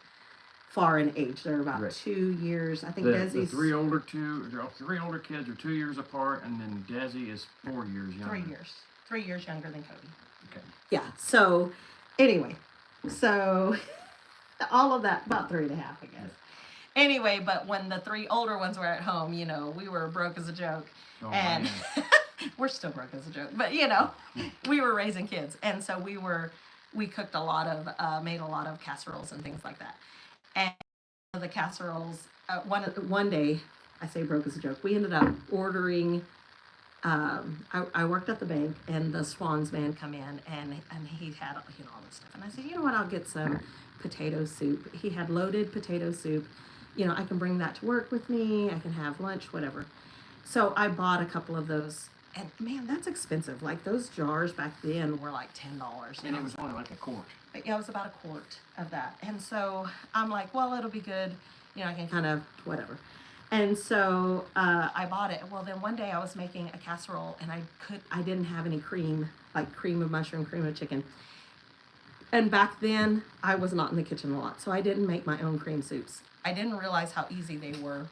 far in age. They're about 2 years. I think Desi's the 3 older kids are 2 years apart, and then Desi is 4 years younger. 3 years younger than Cody. Okay. Yeah. So anyway. So, all of that, about 3.5, I guess. Anyway, but when the 3 older ones were at home, we were broke as a joke. Oh, and we're still broke as a joke, but we were raising kids. And so we cooked made a lot of casseroles and things like that. And the casseroles, one day, I say broke as a joke, we ended up ordering. I worked at the bank, and the Swans man come in, and he had all this stuff, and I said, you know what, I'll get some potato soup. He had loaded potato soup. I can bring that to work with me. I can have lunch, whatever. So I bought a couple of those, and man, that's expensive. Like those jars back then were like $10. And it was only like a quart. But yeah, it was about a quart of that. And so I'm like, well, it'll be good. I can kind of whatever. And so I bought it. Well, then one day I was making a casserole and I didn't have any cream, like cream of mushroom, cream of chicken. And back then I was not in the kitchen a lot, so I didn't make my own cream soups. I didn't realize how easy they were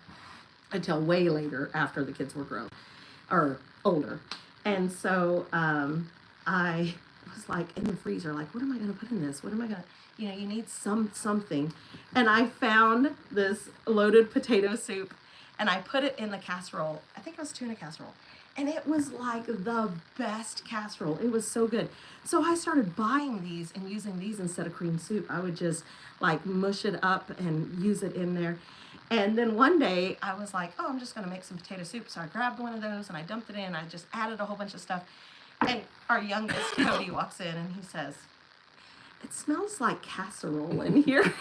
until way later after the kids were grown or older. And so I was like in the freezer, like, what am I going to put in this? What am I going to, you need something. And I found this loaded potato soup and I put it in the casserole. I think it was tuna casserole. And it was like the best casserole. It was so good. So I started buying these and using these instead of cream soup. I would just like mush it up and use it in there. And then one day I was like, oh, I'm just going to make some potato soup. So I grabbed one of those and I dumped it in. I just added a whole bunch of stuff. And our youngest, Cody, walks in and he says, it smells like casserole in here.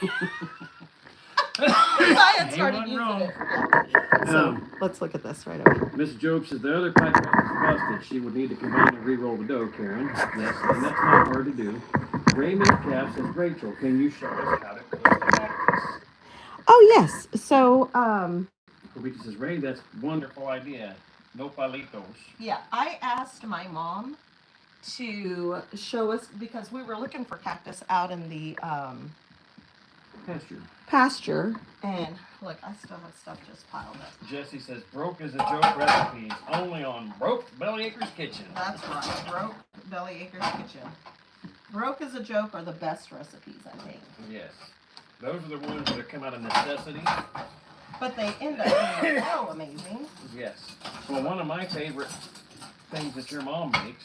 I had started using it. So let's look at this right away. Mrs. Job says the other pie crust is busted. She would need to combine and re-roll the dough, Karen. Yes, and that's not hard to do. Raymond Calf says, Rachel, can you show us how to cook the cactus? Oh, yes. So, Rita says, Ray, that's a wonderful idea. No palitos. Yeah, I asked my mom to show us because we were looking for cactus out in the pasture. And look, I still have stuff just piled up. Jesse says, broke is a joke recipes only on Broke Bellyacres Kitchen. That's right, Broke Bellyacres Kitchen. Broke is a joke are the best recipes, I think. Yes. Those are the ones that come out of necessity. But they end up being so amazing. Yes. Well, one of my favorite things that your mom makes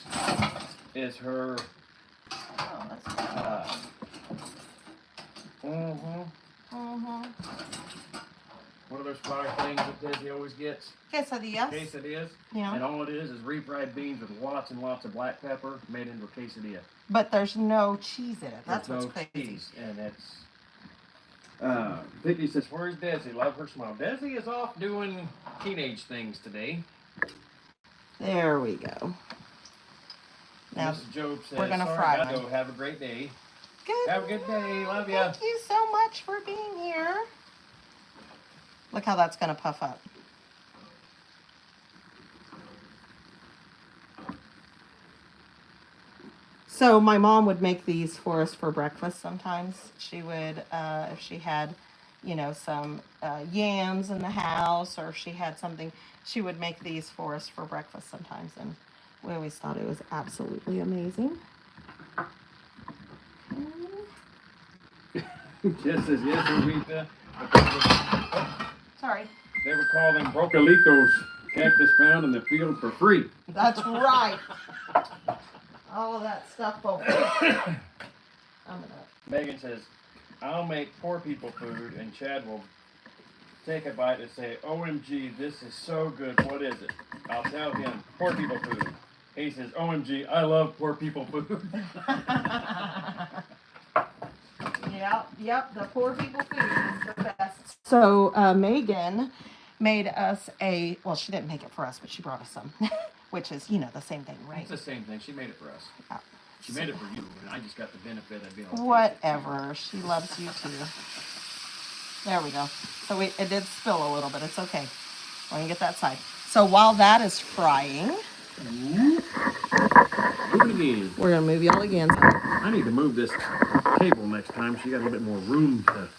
is her. Oh, that's good. What are those flour things that Desi always gets? Quesadillas. Quesadillas. Yeah. And all it is refried beans with lots and lots of black pepper made into a quesadilla. But there's no cheese in it. That's There's what's no crazy. cheese, and it's. Vicky says, where's Desi? Love her smile. Desi is off doing teenage things today. There we go. Now, Mrs. Job says, we're gonna sorry, fry Gato, them. have a great day. Good. Have a good day. Love ya. Thank you so much for being here. Look how that's going to puff up. So my mom would make these for us for breakfast sometimes. She would, if she had, some yams in the house or if she had something, she would make these for us for breakfast sometimes. And we always thought it was absolutely amazing. Jess says, yes, Rita. Sorry. They would call them brocolitos, cactus found in the field for free. That's right. All that stuff for free. Megan says, I'll make poor people food, and Chad will take a bite and say, OMG, this is so good. What is it? I'll tell him, poor people food. He says, OMG, I love poor people food. Yep, the poor people food is the best. So Megan made us well, she didn't make it for us, but she brought us some, which is, the same thing, right? It's the same thing. She made it for us. Oh, She made it for you, and I just got the benefit of being able to whatever. She loves you too. There we go. So it did spill a little bit. It's okay. We're going to get that side. So while that is frying, move it again. We're going to move y'all again. I need to move this table next time so you got a little bit more room to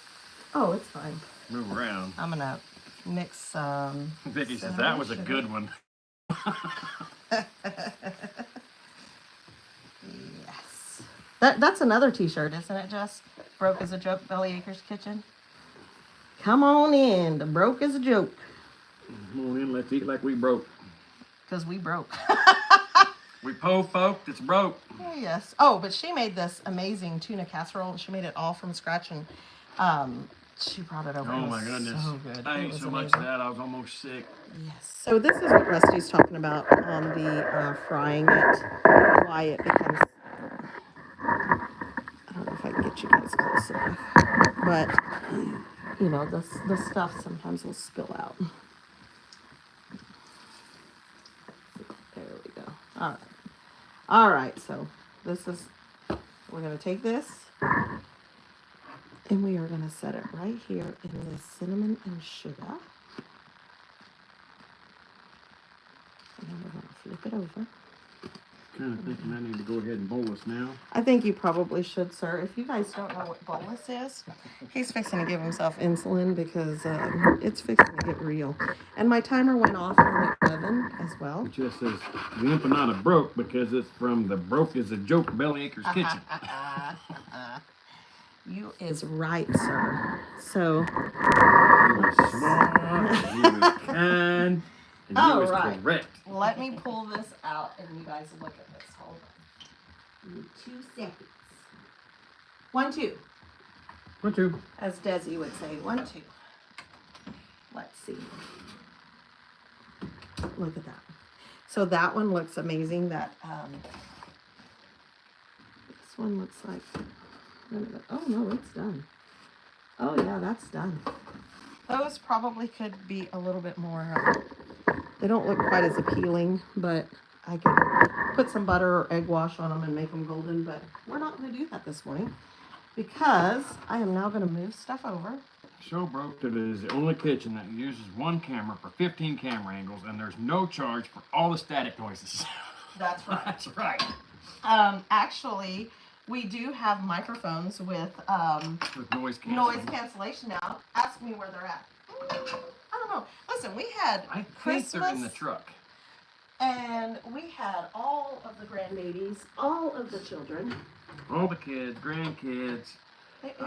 Oh, it's fine. move around. I'm going to mix some. Vicky says that was a good one. Yes. That's another t-shirt, isn't it, Jess? Broke is a joke, Bellyacres Kitchen. Come on in. The broke is a joke. Come on in, let's eat like we broke. Because we broke. We po-folked, it's broke. Yes. Oh, but she made this amazing tuna casserole. She made it all from scratch, and she brought it over. Oh my goodness. So good. I ate so much of that, I was almost sick. Yes. So this is what Rusty's talking about on the frying it, why it becomes, I don't know if I can get you guys close enough, but, the stuff sometimes will spill out. There we go. All right. All right, so we're going to take this, and we are going to set it right here in this cinnamon and sugar. Now we're gonna flip it over. Kind of thinking I need to go ahead and bowl this now. I think you probably should, sir. If you guys don't know what bolus is, he's fixing to give himself insulin because it's fixing to get real. And my timer went off on the oven as well. It just says the empanada broke because it's from the Broke is a Joke Bellyacre's Kitchen. You is right, sir. So. You were smart, you were kind, and you was correct. Let me pull this out and you guys look at this. Hold on. Give me 2 seconds. 1, 2. 1, 2. As Desi would say, 1, 2. Let's see. Look at that. So that one looks amazing. That this one looks like. Oh no, it's done. Oh yeah, that's done. Those probably could be a little bit more. They don't look quite as appealing, but I could put some butter or egg wash on them and make them golden. But we're not going to do that this morning because I am now going to move stuff over. So broke that it is the only kitchen that uses one camera for 15 camera angles, and there's no charge for all the static noises. That's right. That's right. Actually, we do have microphones with noise cancellation now. Ask me where they're at. I don't know. Listen, we had I Christmas. think they're in the truck. And we had all of the grandbabies, all of the children. All the kids, grandkids. It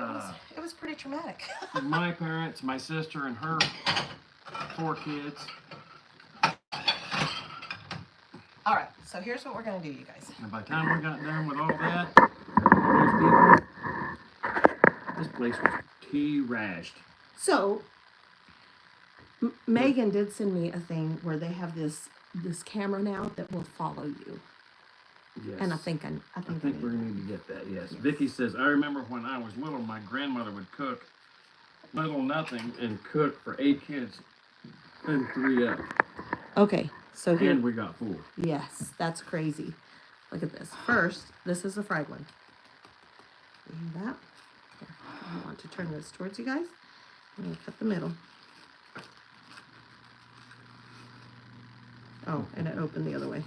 was pretty traumatic. My parents, my sister, and her 4 kids. All right, so here's what we're going to do, you guys. And by the time we got done with all that, all those people, this place was T-rashed. So, Megan did send me a thing where they have this camera now that will follow you. Yes. And I think we're going to need to get that, yes. Vicky says, I remember when I was little, my grandmother would cook little nothing and cook for 8 kids and 3 up. Okay, so here. And we got full. Yes, that's crazy. Look at this. First, this is a fried one. You hear that? Here, I want to turn this towards you guys. I'm going to cut the middle. Oh, and it opened the other way.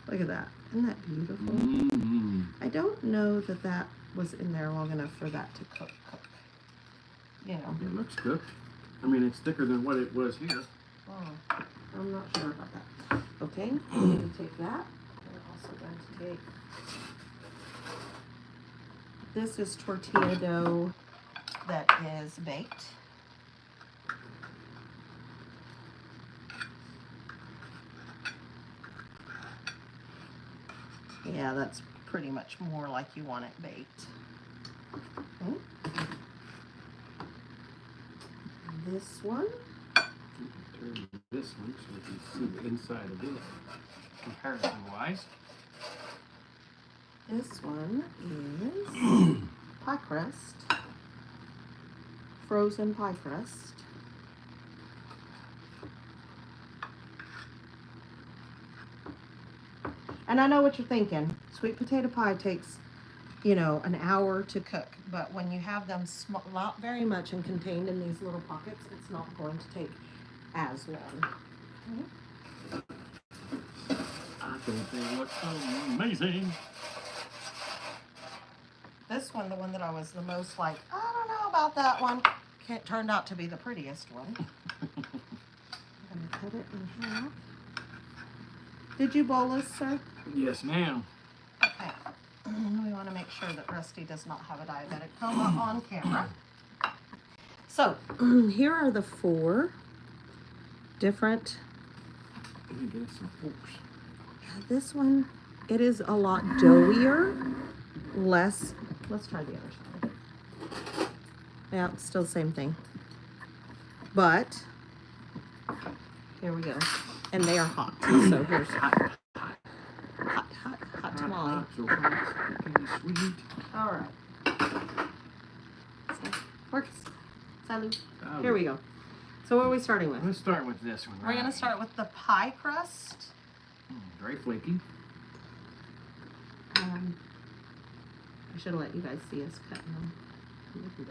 Look at that. Isn't that beautiful? Mm-hmm. I don't know that was in there long enough for that to cook. You know. It looks cooked. I mean, it's thicker than what it was here. Oh, I'm not sure about that. Okay, I'm going to take that. We're also going to take... This is tortilla dough that is baked. Yeah, that's pretty much more like you want it baked. Okay. This one. Turn this one so we can see the inside of it, comparison-wise. This one is pie crust. Frozen pie crust. And I know what you're thinking. Sweet potato pie takes, an hour to cook. But when you have them not very much and contained in these little pockets, it's not going to take as long. Okay. I think they look amazing. This one, the one that I was the most like, I don't know about that one, turned out to be the prettiest one. I'm going to cut it in half. Did you bolus, sir? Yes, ma'am. Okay. We want to make sure that Rusty does not have a diabetic coma on camera. So, here are the 4 different... Let me get some forks. This one, it is a lot doughier, less... Let's try the other side. Yeah, it's still the same thing. But, here we go. And they are hot. So here's hot tamale. So hot, sticky, sweet. All right. Works. Salud. Here we go. So what are we starting with? Let's start with this one. We're going to start with the pie crust. Very flaky. I should have let you guys see us cutting them. Look at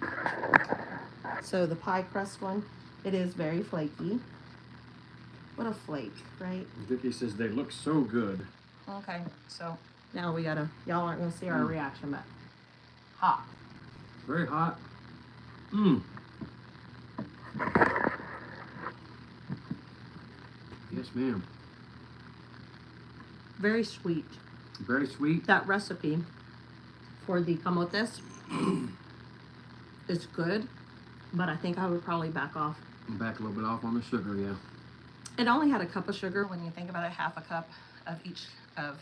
that. So the pie crust one, it is very flaky. What a flake, right? Vicky says they look so good. Okay, so now we gotta, y'all aren't gonna see our reaction, but hot. Very hot. Mmm. Yes, ma'am. Very sweet. Very sweet. That recipe for the camotes is good, but I think I would probably back off. Back a little bit off on the sugar, yeah. It only had a cup of sugar when you think about it, half a cup of each of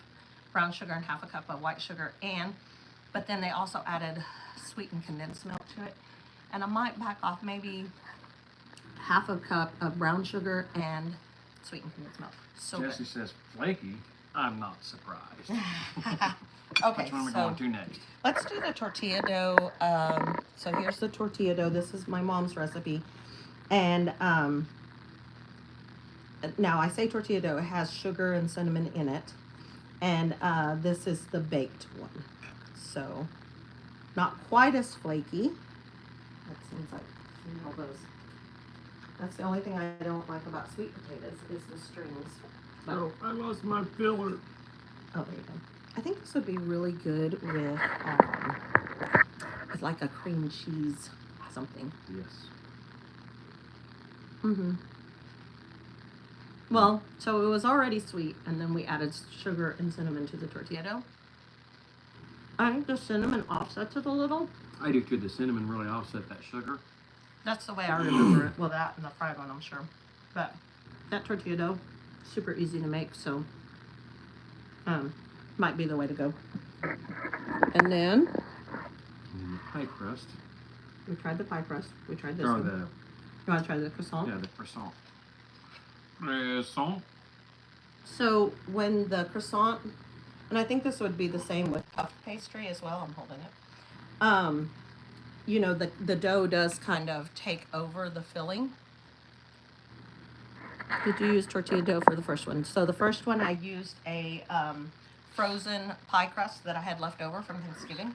brown sugar and half a cup of white sugar, but then they also added sweetened condensed milk to it. And I might back off maybe half a cup of brown sugar and sweetened condensed milk. So Jesse says flaky. I'm not surprised. Okay, Which one are we so going to next? let's do the tortilla dough. So here's the tortilla dough. This is my mom's recipe. And now I say tortilla dough, it has sugar and cinnamon in it. And this is the baked one. So not quite as flaky. That seems like all those. That's the only thing I don't like about sweet potatoes is the strings. But, Oh, I lost my filler. oh, there you go. I think this would be really good with like a cream cheese something. Yes. Mm-hmm. Well, so it was already sweet, and then we added sugar and cinnamon to the tortilla dough. I think the cinnamon offsets it a little. I do too. The cinnamon really offset that sugar. That's the way I remember it. Well, that and the fried one, I'm sure. But that tortilla dough, super easy to make, so might be the way to go. And then And the pie crust. we tried the pie crust. We tried this Or one. the, You want to try the croissant? yeah, the croissant. Croissant. So when the croissant, and I think this would be the same with puff pastry as well. I'm holding it. You know, the dough does kind of take over the filling. Did you use tortilla dough for the first one? So the first one I used a frozen pie crust that I had left over from Thanksgiving.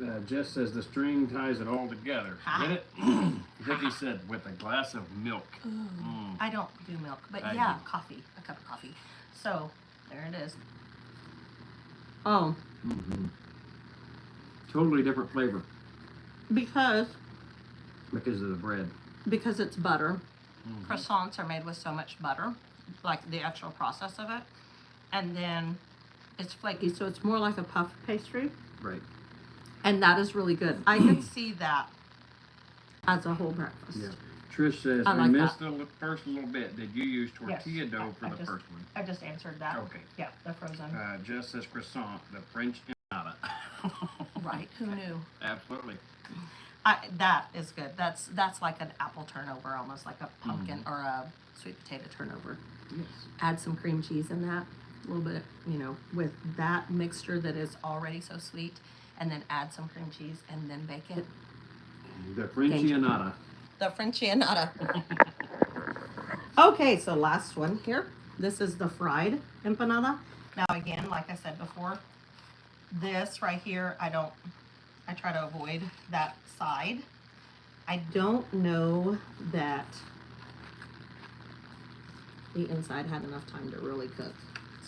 Yeah, Jess says the string ties it all together. Get it? Vicky said with a glass of milk. I don't do milk, but I yeah, do. coffee, a cup of coffee. So there it is. Oh, Totally different flavor because because of the bread. it's butter. Croissants are made with so much butter, like the actual process of it, and then it's flaky, so it's more like a puff pastry, Right. and that is really good. I could see that as a whole breakfast. Yeah. Trish says, I I like missed the first little bit. Did you use tortilla Yes, dough for I the just- first one? I just answered that. Okay. Yeah, the frozen. Jess says croissant, the French empanada. Right, who knew? Absolutely. That is good. That's like an apple turnover, almost like a pumpkin or a sweet potato turnover. Yes. Add some cream cheese in that, a little bit, you know, with that mixture that is already so sweet, and then add some cream cheese and then bake it. The French empanada. The Frenchianata. Okay, so last one here. This is the fried empanada. Now again, like I said before, this right here, I try to avoid that side. I don't know that the inside had enough time to really cook.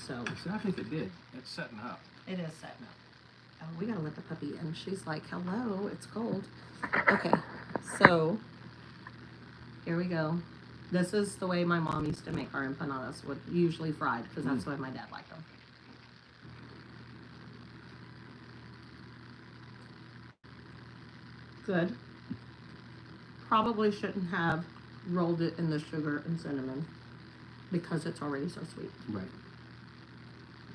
So I think it did. It's setting up. it is setting up. Oh, we gotta let the puppy in. She's like, hello, it's cold. Okay, so here we go. This is the way my mom used to make our empanadas, usually fried, because that's the way my dad liked them. Good. Probably shouldn't have rolled it in the sugar and cinnamon because it's already so sweet. Right.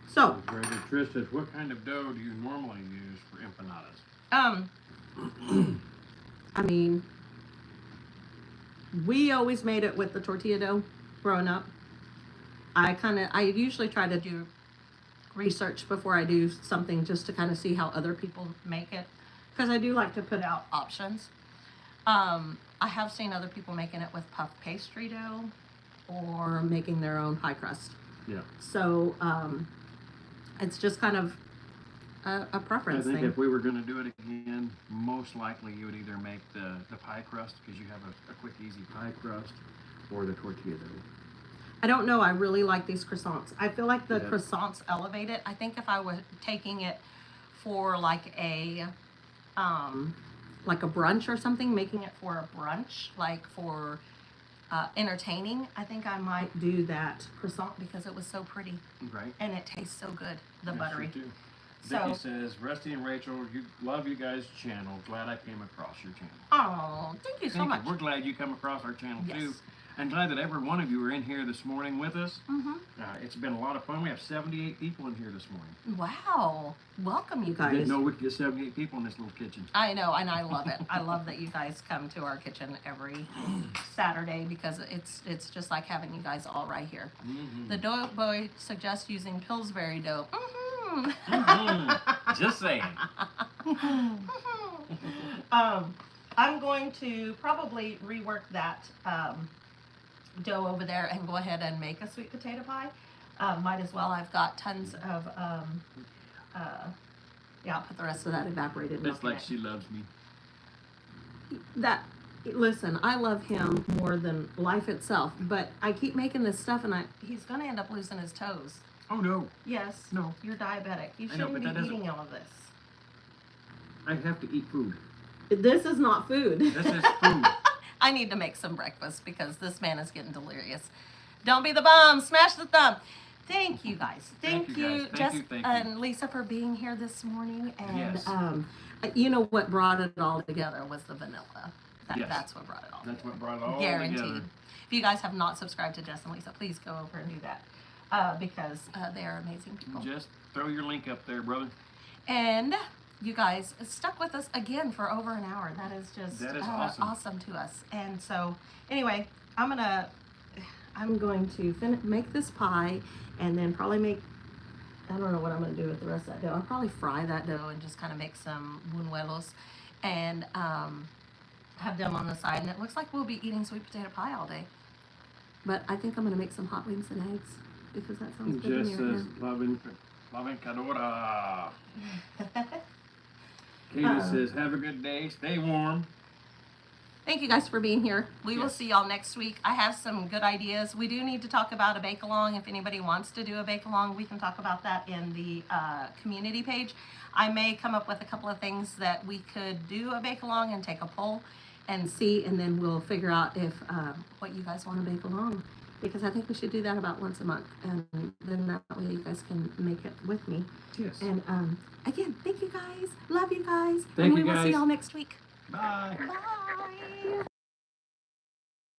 So, Very good. Trish says, what kind of dough do you normally use for empanadas? I mean, we always made it with the tortilla dough growing up. I usually try to do research before I do something just to kind of see how other people make it. Because I do like to put out options. I have seen other people making it with puff pastry dough or making their own pie crust. Yeah. So it's just kind of a preference I think thing. if we were going to do it again, most likely you would either make the pie crust because you have a quick, easy pie crust, or the tortilla dough. I don't know. I really like these croissants. I feel like the Yeah. croissants elevate it. I think if I were taking it for like a brunch or something, making it for a brunch, like for entertaining, I think I might do that croissant because it was so pretty Right. and it tastes so good. The Yes, buttery. you do. So, Vicky says, Rusty and Rachel, love you guys' channel. Glad I came across your channel. oh, thank you so Thank much. you. We're glad you come across our channel Yes. too. And glad that every one of you are in here this morning with us. Mm-hmm. It's been a lot of fun. We have 78 people in here this morning. Wow. Welcome, you guys. Didn't know we could get 78 people in this little kitchen. I know, and I love it. I love that you guys come to our kitchen every Saturday because it's just like having you guys all right here. Mm-hmm. The dough boy suggests using Pillsbury dough. Mm-hmm. Mm-hmm. Just saying. I'm going to probably rework that dough over there and go ahead and make a sweet potato pie. Might as well. I've got tons of yeah, I'll put the rest of that evaporated milk. It's like she loves me. Listen, I love him more than life itself, but I keep making this stuff and he's gonna end up losing his toes. Oh no. Yes. No. You're diabetic. You I know, shouldn't but that be doesn't- eating all of this. I have to eat food. This is not food. This is food. I need to make some breakfast because this man is getting delirious. Don't be the bum. Smash the thumb. Thank you guys. Thank you, you, guys. Thank Jess you, thank you. and Lisa for being here this morning. And Yes. you know what brought it all together was the vanilla. Yes. That's what brought it all That's together. what brought it all Guaranteed. together. If you guys have not subscribed to Jess and Lisa, please go over and do that because they are amazing people. Just throw your link up there, brother. And you guys stuck with us again for over an hour. That is just That is awesome. to us. And so, anyway, I'm going to make this pie, and then probably make. I don't know what I'm going to do with the rest of that dough. I'll probably fry that dough and just kind of make some buñuelos, and have them on the side. And it looks like we'll be eating sweet potato pie all day. But I think I'm going to make some hot wings and eggs because that sounds good to Jess me right says, loving Cadora. now. Katie says, have a good day. Stay warm. Thank you guys for being here. We will Yes. see y'all next week. I have some good ideas. We do need to talk about a bake-along. If anybody wants to do a bake-along, we can talk about that in the community page. I may come up with a couple of things that we could do a bake-along and take a poll and see, and then we'll figure out if what you guys want to bake along. Because I think we should do that about once a month, and then that way you guys can make it with me. Yes. And again, thank you guys. Love you guys. Thank and we you, will see guys. y'all next week. Bye. Bye.